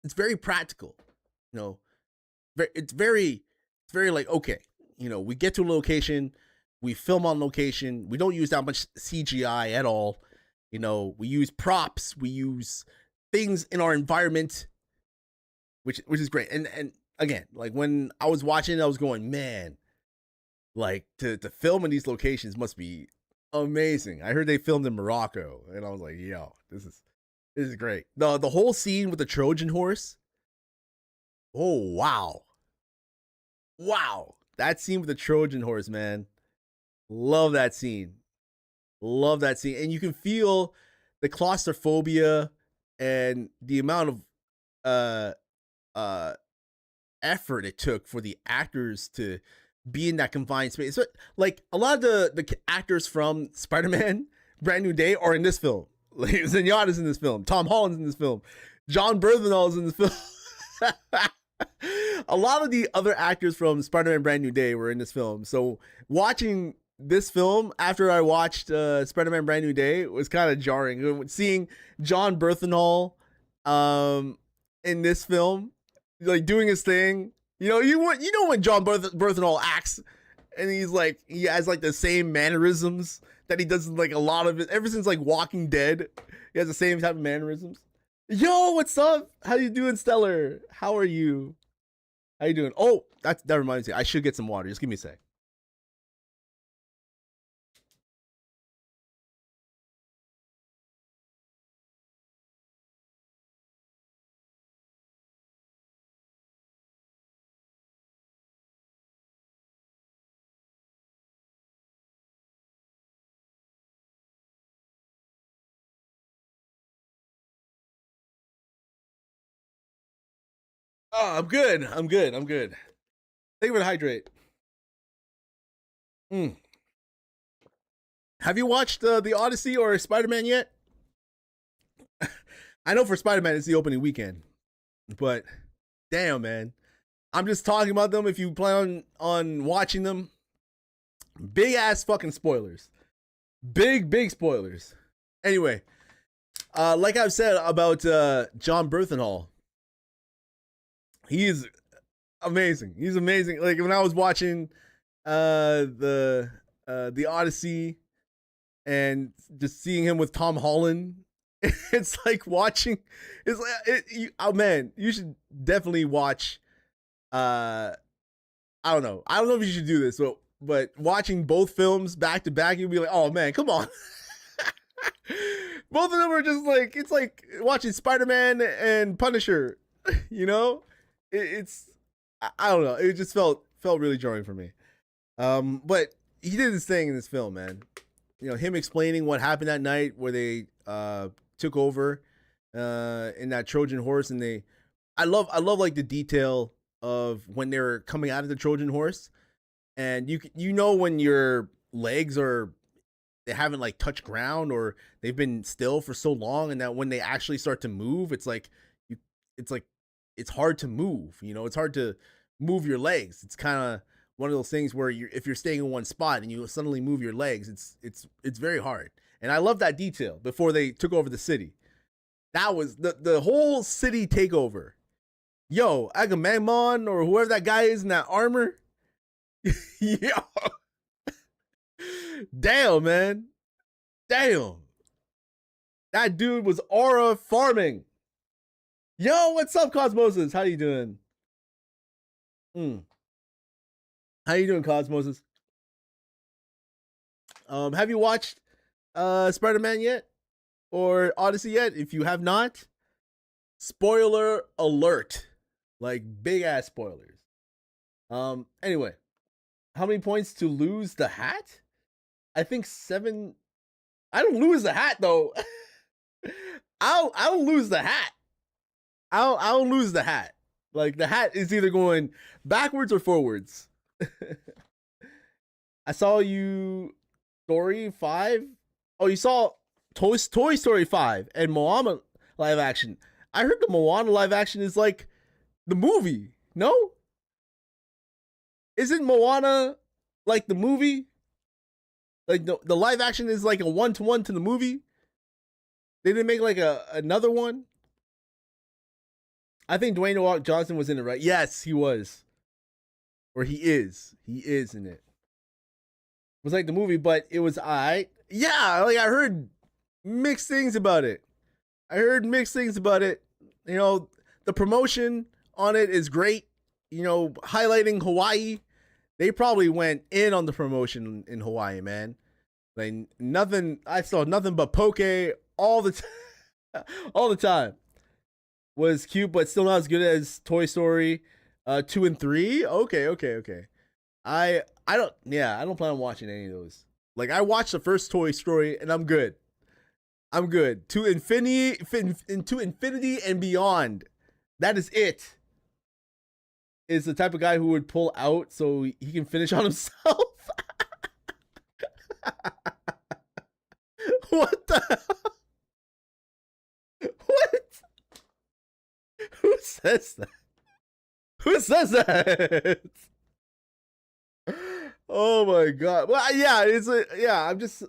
it's very practical. You know, it's very like, okay, you know, we get to a location, we film on location, we don't use that much CGI at all. You know, we use props, we use things in our environment, which is great. And again, like when I was watching it, I was going, man, like to film in these locations must be amazing. I heard they filmed in Morocco, and I was like, yo, this is great. The whole scene with the Trojan horse. Oh wow. Wow. That scene with the Trojan horse, man. Love that scene. Love that scene. And you can feel the claustrophobia and the amount of effort it took for the actors to be in that confined space. So, like, a lot of the actors from Spider-Man Brand New Day are in this film. Like, Zenyatta's in this film. Tom Holland's in this film. John Berthenol's in this film. A lot of the other actors from Spider-Man Brand New Day were in this film. So watching this film after I watched Spider-Man Brand New Day was kind of jarring. Seeing John Berthenol in this film, like doing his thing. You know when John Berthenol acts, and he has like the same mannerisms that he does in like a lot of it. Ever since like Walking Dead, he has the same type of mannerisms. Yo, what's up? How you doing, Stellar? How are you? How you doing? Oh, that reminds me. I should get some water. Just give me a sec. Oh, I'm good. I'm good. I'm good. Think of it, hydrate. Mm. Have you watched the Odyssey or Spider-Man yet? I know for Spider-Man it's the opening weekend, but damn, man, I'm just talking about them. If you plan on watching them, big ass fucking spoilers, big spoilers. Anyway, like I've said about John Berthenol, he is amazing. He's amazing. Like when I was watching the Odyssey and just seeing him with Tom Holland, it's like watching. It's like oh man, you should definitely watch. I don't know. I don't know if you should do this, but watching both films back to back, you'll be like, oh man, come on. Both of them are just like, it's like watching Spider-Man and Punisher. You know, it's I don't know. It just felt really jarring for me. But he did his thing in this film, man. You know, him explaining what happened that night where they took over in that Trojan horse, and I love like the detail of when they're coming out of the Trojan horse, and you know when your legs they haven't like touched ground, or they've been still for so long, and that when they actually start to move, it's like it's hard to move. You know, it's hard to move your legs. It's kind of one of those things where if you're staying in one spot and you suddenly move your legs, it's very hard. And I love that detail before they took over the city. That was the whole city takeover. Yo, Agamemnon or whoever that guy is in that armor. Yo. Damn, man. Damn. That dude was aura farming. Yo, what's up, Cosmosis? How you doing? How you doing, Cosmosis? Have you watched Spider-Man yet? Or Odyssey yet? If you have not, spoiler alert. Like big ass spoilers. Anyway, how many points to lose the hat? I think 7. I don't lose the hat though. I'll lose the hat. I'll lose the hat. Like the hat is either going backwards or forwards. I saw you Story 5. Oh, you saw Toy Story 5 and Moana live action. I heard the Moana live action is like the movie. No? Isn't Moana like the movie? Like the live action is like a 1-to-1 to the movie? They didn't make like another one? I think Dwayne The Rock Johnson was in it, right? Yes, he was. Or he is. He is in it. It was like the movie, but it was yeah, like I heard mixed things about it. You know, the promotion on it is great. You know, highlighting Hawaii. They probably went in on the promotion in Hawaii, man. Like nothing, I saw nothing but poke all the all the time. Was cute, but still not as good as Toy Story 2 and 3. Okay. I don't plan on watching any of those. Like I watched the first Toy Story and I'm good. To infinity and beyond. That is it. Is the type of guy who would pull out so he can finish on himself. What the hell? What? Who says that? Oh my god. Well, yeah, I'm just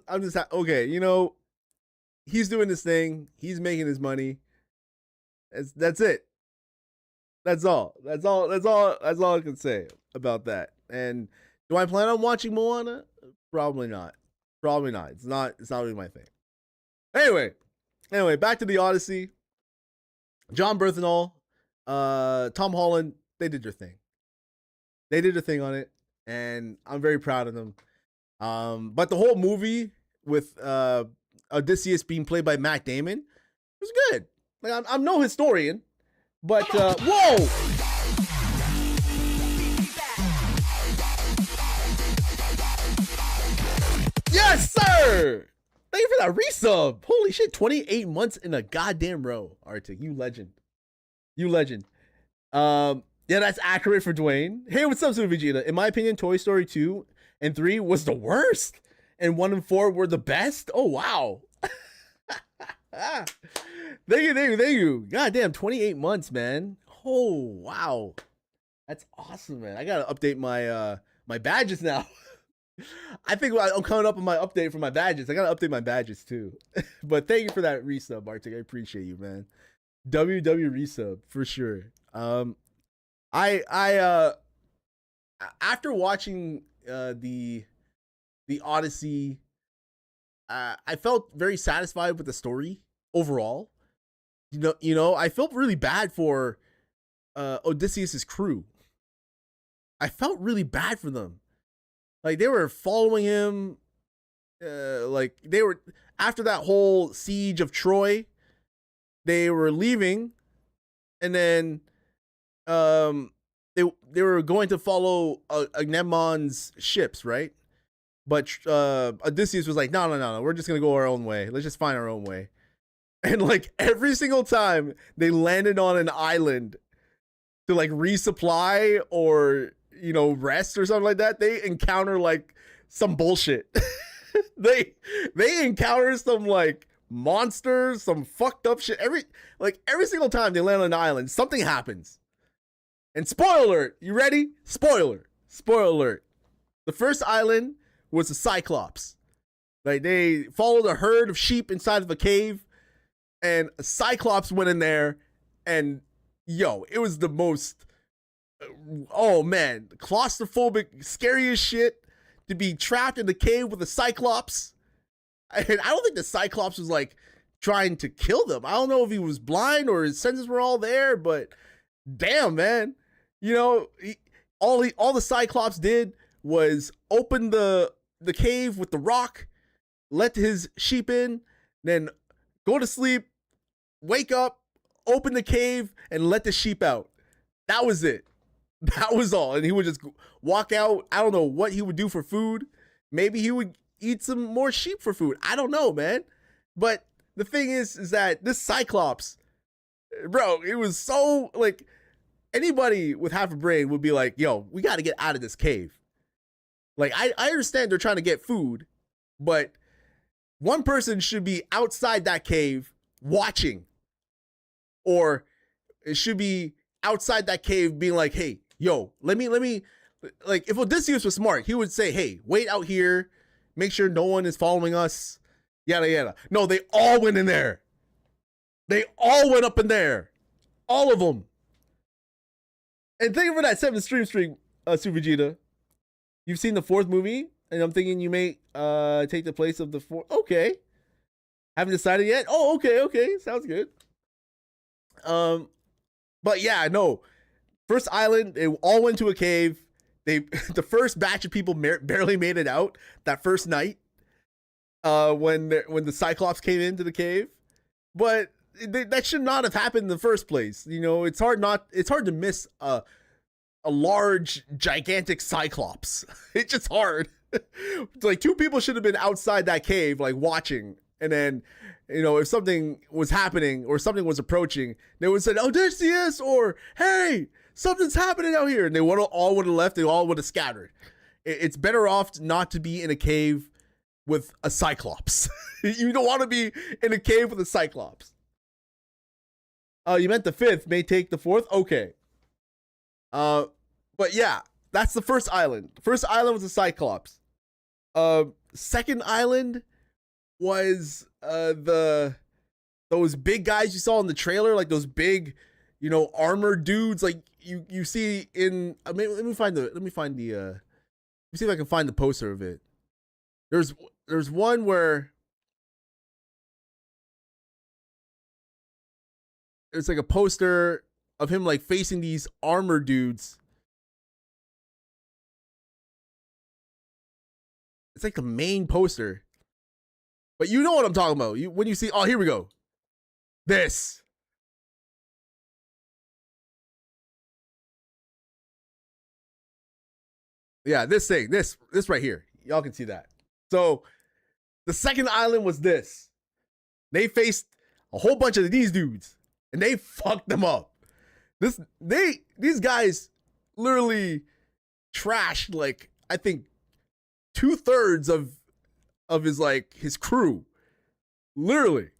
okay, you know, he's doing this thing, he's making his money. That's it. That's all I can say about that. And do I plan on watching Moana? Probably not. It's not really my thing. Anyway, back to the Odyssey. John Berthenol, Tom Holland, they did their thing. They did their thing on it, and I'm very proud of them. But the whole movie with Odysseus being played by Matt Damon was good. Like I'm no historian, but whoa! Yes, sir! Thank you for that resub. Holy shit, 28 months in a goddamn row. Arctic, you legend. Yeah, that's accurate for Dwayne. Hey, what's up, Super Vegeta? In my opinion, Toy Story 2 and 3 was the worst, and 1 and 4 were the best. Oh, wow. Thank you. Goddamn, 28 months, man. Oh, wow. That's awesome, man. I gotta update my my badges now. I think I'm coming up on my update for my badges. I gotta update my badges too. But thank you for that resub, Arctic. I appreciate you, man. WW resub for sure. I after watching the Odyssey, I felt very satisfied with the story overall. You know, I felt really bad for Odysseus's crew. I felt really bad for them. Like they were following him. Like they were after that whole siege of Troy. They were leaving, and then they were going to follow Agamemnon's ships, right? But Odysseus was like, no, we're just gonna go our own way. Let's just find our own way. And like every single time they landed on an island to like resupply or rest or something like that, they encounter like some bullshit. they encounter some like monsters, some fucked up shit. Every single time they land on an island, something happens. And spoiler alert, you ready? Spoiler alert. The first island was a Cyclops. Like they followed a herd of sheep inside of a cave, and a Cyclops went in there, and it was the most, oh man, claustrophobic, scary as shit to be trapped in the cave with a Cyclops. And I don't think the Cyclops was like trying to kill them. I don't know if he was blind or his senses were all there, but damn, man. All the Cyclops did was open the cave with the rock, let his sheep in, then go to sleep, wake up, open the cave, and let the sheep out. That was it. That was all. And he would just walk out. I don't know what he would do for food. Maybe he would eat some more sheep for food. I don't know, man. But the thing is that this Cyclops, bro, it was so like, anybody with half a brain would be like, yo, we got to get out of this cave. Like, I understand they're trying to get food, but one person should be outside that cave watching, or it should be outside that cave being like, hey, yo, let me, like, if Odysseus was smart, he would say, hey, wait out here, make sure no one is following us, yada, yada. No, they all went in there. They all went up in there. All of them. And thank you for that 7th stream, Super Vegeta. You've seen the 4th movie, and I'm thinking you may take the place of the 4th. Okay. Haven't decided yet? Oh, okay. Sounds good. But yeah, no. First island, they all went to a cave. The first batch of people barely made it out that first night. When the Cyclops came into the cave. But that should not have happened in the first place. You know, it's hard to miss a large, gigantic Cyclops. It's just hard. It's like 2 people should have been outside that cave, like watching. And then, you know, if something was happening or something was approaching, they would say, Odysseus, or hey, something's happening out here. And they all would have left. They all would have scattered. It's better off not to be in a cave with a Cyclops. You don't want to be in a cave with a Cyclops. You meant the 5th may take the 4th? Okay. But yeah, that's the first island. The first island was a Cyclops. Second island was those big guys you saw in the trailer, like those big, you know, armored dudes, like you see in. Let me see if I can find the poster of it. There's one where it's like a poster of him like facing these armored dudes. It's like the main poster. But you know what I'm talking about. When you see, oh, here we go. This. Yeah, this thing. This right here. Y'all can see that. So the second island was this. They faced a whole bunch of these dudes and they fucked them up. These guys literally trashed, like, I think 2/3 of his crew. Literally.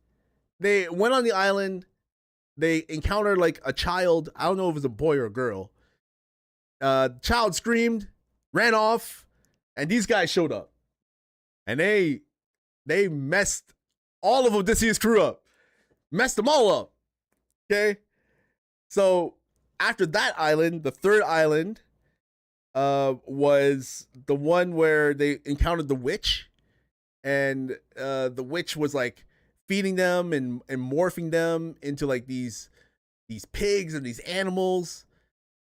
They went on the island. They encountered like a child. I don't know if it was a boy or a girl. Child screamed, ran off, and these guys showed up. And they messed all of Odysseus' crew up. Messed them all up. Okay? So after that island, the third island was the one where they encountered the witch. And the witch was like feeding them and morphing them into like these pigs and these animals.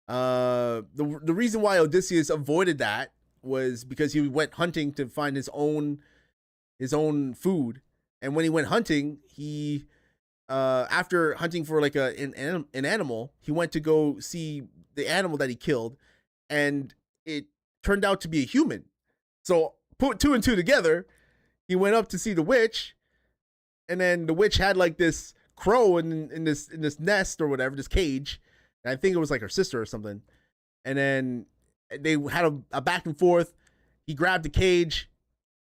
The reason why Odysseus avoided that was because he went hunting to find his own food. And when he went hunting, he after hunting for like an animal, he went to go see the animal that he killed, and it turned out to be a human. So put 2 and 2 together, he went up to see the witch, and then the witch had like this crow in this nest or whatever, this cage. And I think it was like her sister or something. And then they had a back and forth. He grabbed the cage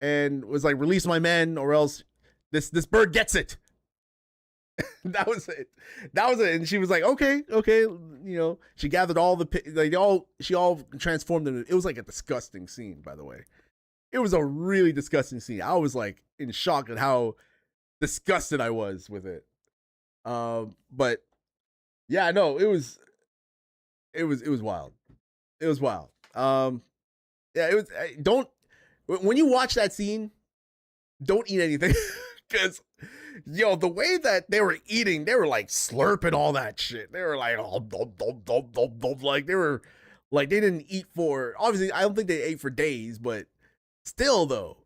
and was like, "Release my men, or else this bird gets it." That was it. And she was like, okay. You know, she gathered all she all transformed them. It was like a disgusting scene, by the way. It was a really disgusting scene. I was like in shock at how disgusted I was with it. But yeah, no, it was wild. It was wild. Yeah, it was. When you watch that scene, don't eat anything, because yo, the way that they were eating, they were like slurping all that shit. They were like, oh, like they were like, they didn't eat for, obviously I don't think they ate for days, but still though,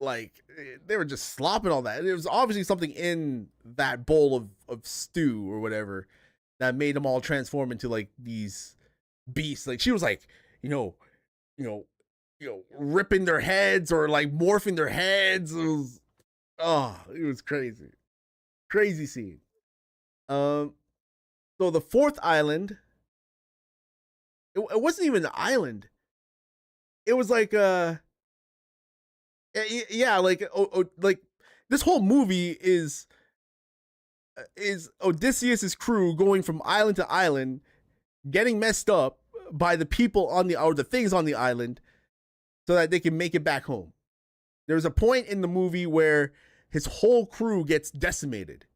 like they were just slopping all that. There was obviously something in that bowl of stew or whatever that made them all transform into like these beasts. Like she was like, you know, ripping their heads or like morphing their heads. It was crazy scene. So the fourth island it wasn't even an island. It was like yeah, like this whole movie is Odysseus's crew going from island to island, getting messed up by the people on the or the things on the island, so that they can make it back home. There's a point in the movie where his whole crew gets decimated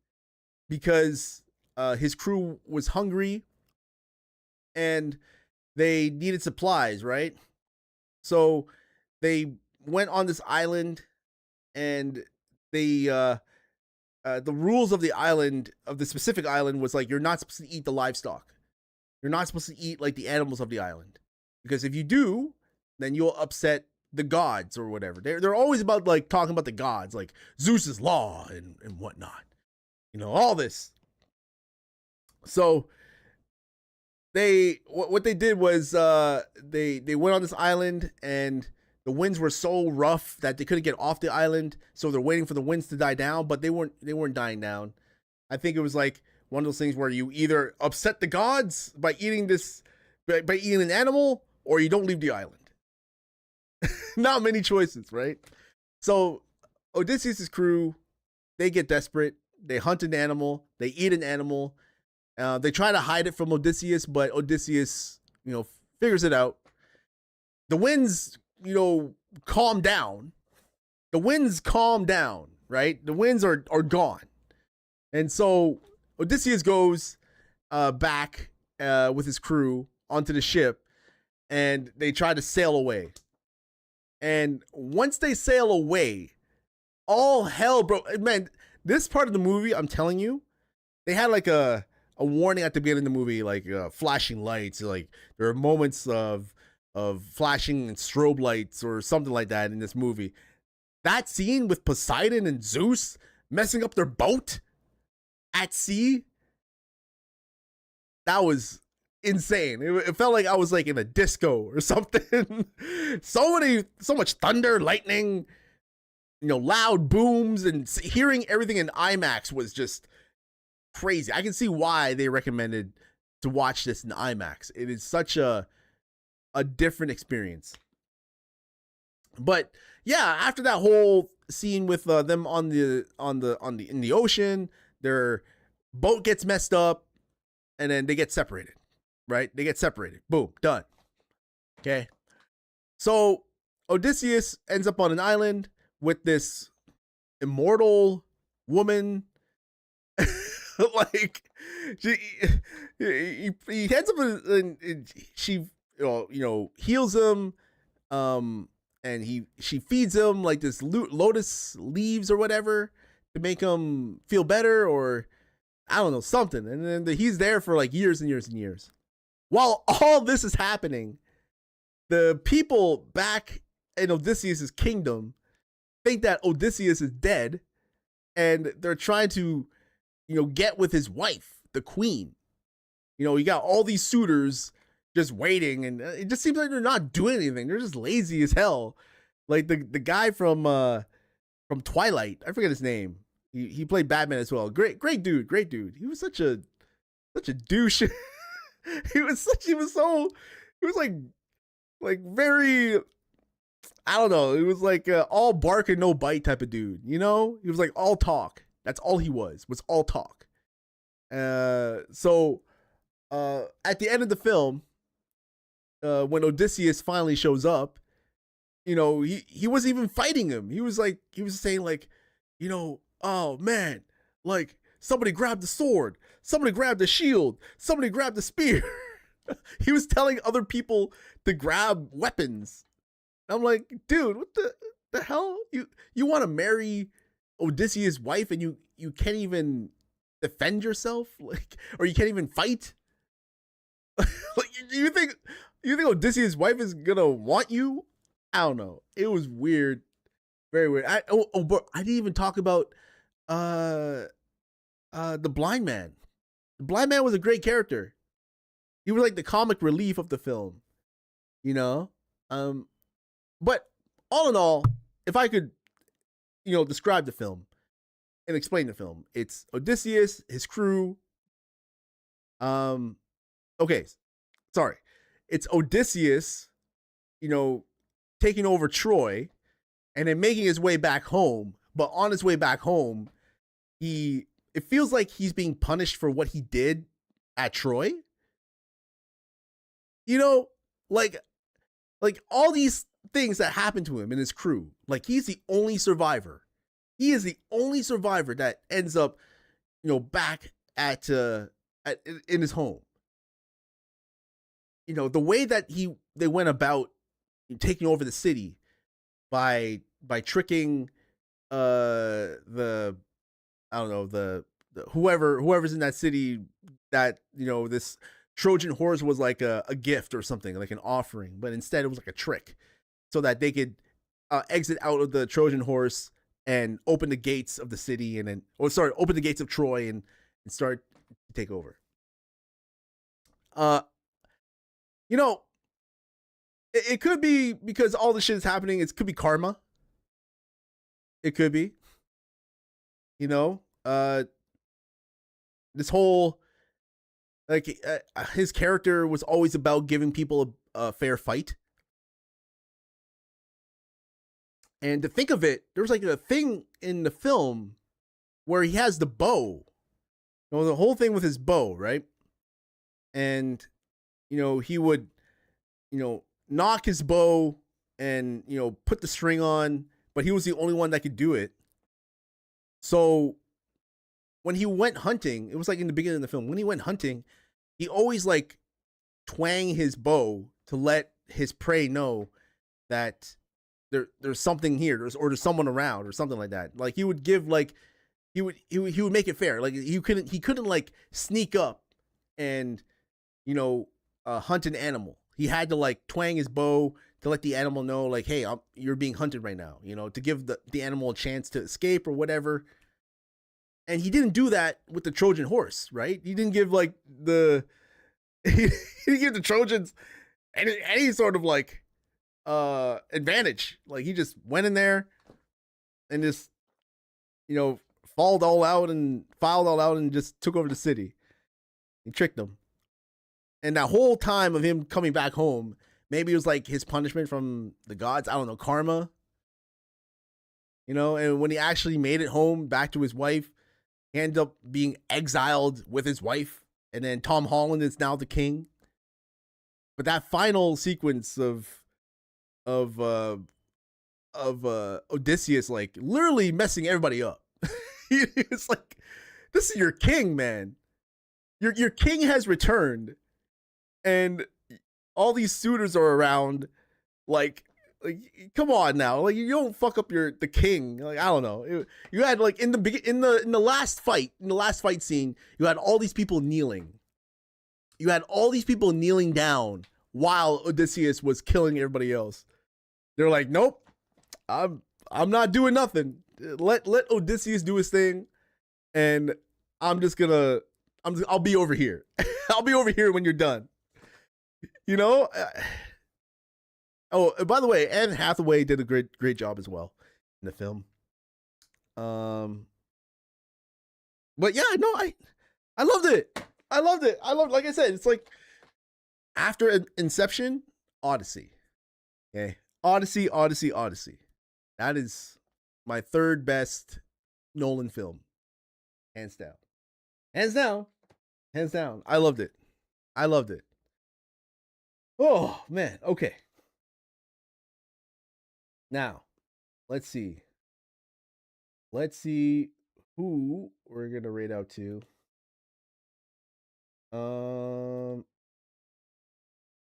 because his crew was hungry and they needed supplies, right? So they went on this island, and they the rules of the island, of the specific island, was like, you're not supposed to eat the livestock. You're not supposed to eat like the animals of the island, because if you do, then you'll upset the gods or whatever. They're always about like talking about the gods, like Zeus's law and whatnot. You know, all this. So what they did was they went on this island, and the winds were so rough that they couldn't get off the island. So they're waiting for the winds to die down, but they weren't dying down. I think it was like one of those things where you either upset the gods by eating by eating an animal, or you don't leave the island. Not many choices, right? So Odysseus' crew, they get desperate. They hunt an animal. They eat an animal. They try to hide it from Odysseus, but Odysseus, figures it out. The winds, calm down. The winds calm down, right? The winds are gone. And so Odysseus goes back with his crew onto the ship, and they try to sail away. And once they sail away, all hell, bro. Man, this part of the movie, I'm telling you, they had like a warning at the beginning of the movie, like flashing lights. Like there are moments of flashing and strobe lights or something like that in this movie. That scene with Poseidon and Zeus messing up their boat at sea, that was insane. It felt like I was like in a disco or something. So much thunder, lightning, loud booms, and hearing everything in IMAX was just crazy. I can see why they recommended to watch this in IMAX. It is such a different experience. But yeah, after that whole scene with them in the ocean, their boat gets messed up, and then they get separated. Right? They get separated. Boom, done. Okay. So Odysseus ends up on an island with this immortal woman. Like he ends up and she heals him, and she feeds him like this lotus leaves or whatever to make him feel better, or I don't know, something. And then he's there for like years and years and years. While all this is happening, the people back in Odysseus' kingdom think that Odysseus is dead, and they're trying to, get with his wife, the queen. You got all these suitors just waiting, and it just seems like they're not doing anything. They're just lazy as hell. Like the guy from Twilight, I forget his name. He played Batman as well. Great dude. He was such a douche. He was like very, I don't know. It was like all bark and no bite type of dude. He was like all talk. That's all he was all talk. So at the end of the film, when Odysseus finally shows up, he wasn't even fighting him. He was saying like, oh man, like somebody grabbed the sword, somebody grabbed the shield, somebody grabbed the spear. He was telling other people to grab weapons. I'm like, dude, what the hell? You want to marry Odysseus' wife, and you can't even defend yourself, like, or you can't even fight? Like, you think Odysseus' wife is gonna want you? I don't know. It was weird, very weird. But I didn't even talk about the blind man. The blind man was a great character. He was like the comic relief of the film, But all in all, if I could, describe the film and explain the film, it's Odysseus, his crew. Okay, sorry. it's Odysseus, taking over Troy and then making his way back home. But on his way back home, it feels like he's being punished for what he did at Troy. Like all these things that happened to him and his crew. Like, he's the only survivor. He is the only survivor that ends up, back at in his home. The way that they went about taking over the city by tricking the I don't know, the whoever's in that city, that this Trojan horse was like a gift or something, like an offering, but instead it was like a trick, so that they could exit out of the Trojan horse and open the gates of the city, and then open the gates of Troy and start to take over. It could be because all the shit is happening. It could be karma. It could be. This whole, like, his character was always about giving people a fair fight. And to think of it, there was like a thing in the film where he has the bow. The whole thing with his bow, right? And he would knock his bow and put the string on, but he was the only one that could do it. So when he went hunting, it was like in the beginning of the film, when he went hunting, he always like twang his bow to let his prey know that there's something here, there's someone around, or something like that. Like, he would give, like, he would make it fair. Like, he couldn't like sneak up and hunt an animal. He had to like twang his bow to let the animal know, like, hey, you're being hunted right now, to give the animal a chance to escape or whatever. And he didn't do that with the Trojan horse, right? He didn't give like he didn't give the Trojans any sort of like advantage. Like, he just went in there and just filed all out and just took over the city. He tricked them. And that whole time of him coming back home, maybe it was like his punishment from the gods. I don't know, karma. And when he actually made it home back to his wife, he ended up being exiled with his wife. And then Tom Holland is now the king. But that final sequence of Odysseus, like, literally messing everybody up. It's like, this is your king, man. Your king has returned, and all these suitors are around. Like, come on now. Like, you don't fuck up the king. Like, I don't know. You had, like, in the last fight scene, you had all these people kneeling. You had all these people kneeling down while Odysseus was killing everybody else. They're like, nope, I'm not doing nothing. Let Odysseus do his thing, and I'll be over here. I'll be over here when you're done. Oh, and by the way, Anne Hathaway did a great job as well in the film. But yeah, no, I loved it. Like I said, it's like after Inception, Odyssey. Okay, Odyssey. That is my third best Nolan film, hands down. I loved it. Oh man, okay. Now, let's see who we're gonna rate out to.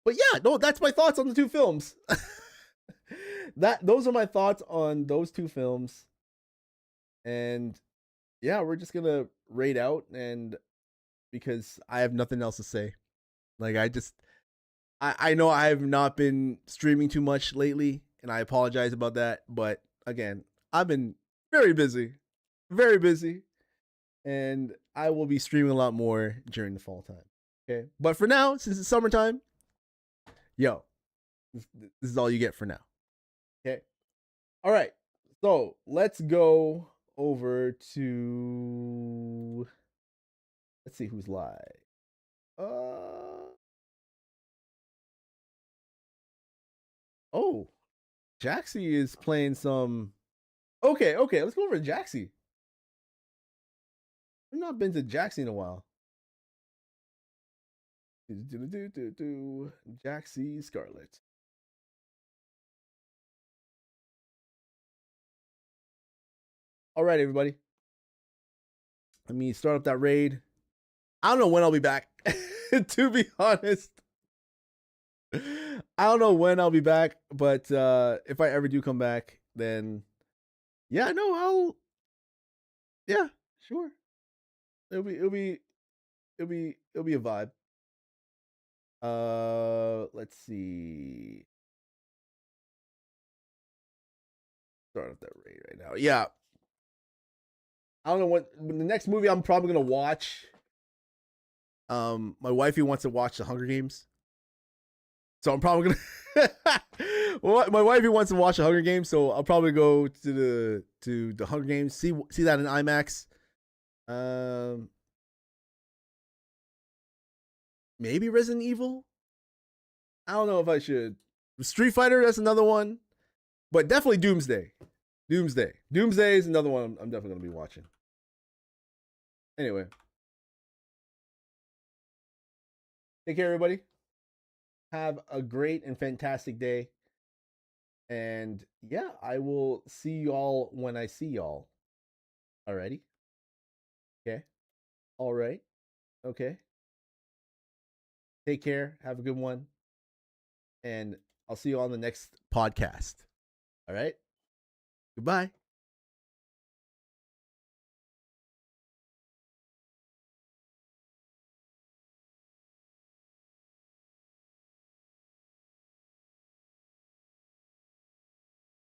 But yeah, no, that's my thoughts on the two films. Those are my thoughts on those two films. And yeah, we're just gonna rate out, and because I have nothing else to say. Like, I know I have not been streaming too much lately, and I apologize about that. But again, I've been very busy, and I will be streaming a lot more during the fall time. Okay, but for now, since it's summertime, yo, this is all you get for now. Okay, all right. So let's go over to, let's see who's live. Oh, Jaxie is playing some. Okay, let's go over to Jaxie. I've not been to Jaxie in a while. Jaxie Scarlet. All right, everybody. Let me start up that raid. I don't know when I'll be back. To be honest, I don't know when I'll be back, but if I ever do come back, then yeah, no, yeah, sure. It'll be a vibe. Let's see. Start up that raid right now. Yeah. I don't know what the next movie I'm probably gonna watch. My wifey wants to watch the Hunger Games, so I'm probably gonna. Well, my wifey wants to watch the Hunger Games, so I'll probably go to the Hunger Games. See that in IMAX. Maybe Resident Evil. I don't know if I should. Street Fighter, that's another one, but definitely Doomsday. Doomsday is another one I'm definitely gonna be watching. Anyway, take care, everybody. Have a great and fantastic day. And yeah, I will see y'all when I see y'all. Alrighty. Okay. All right. Okay. Take care. Have a good one. And I'll see you on the next podcast. All right. Goodbye.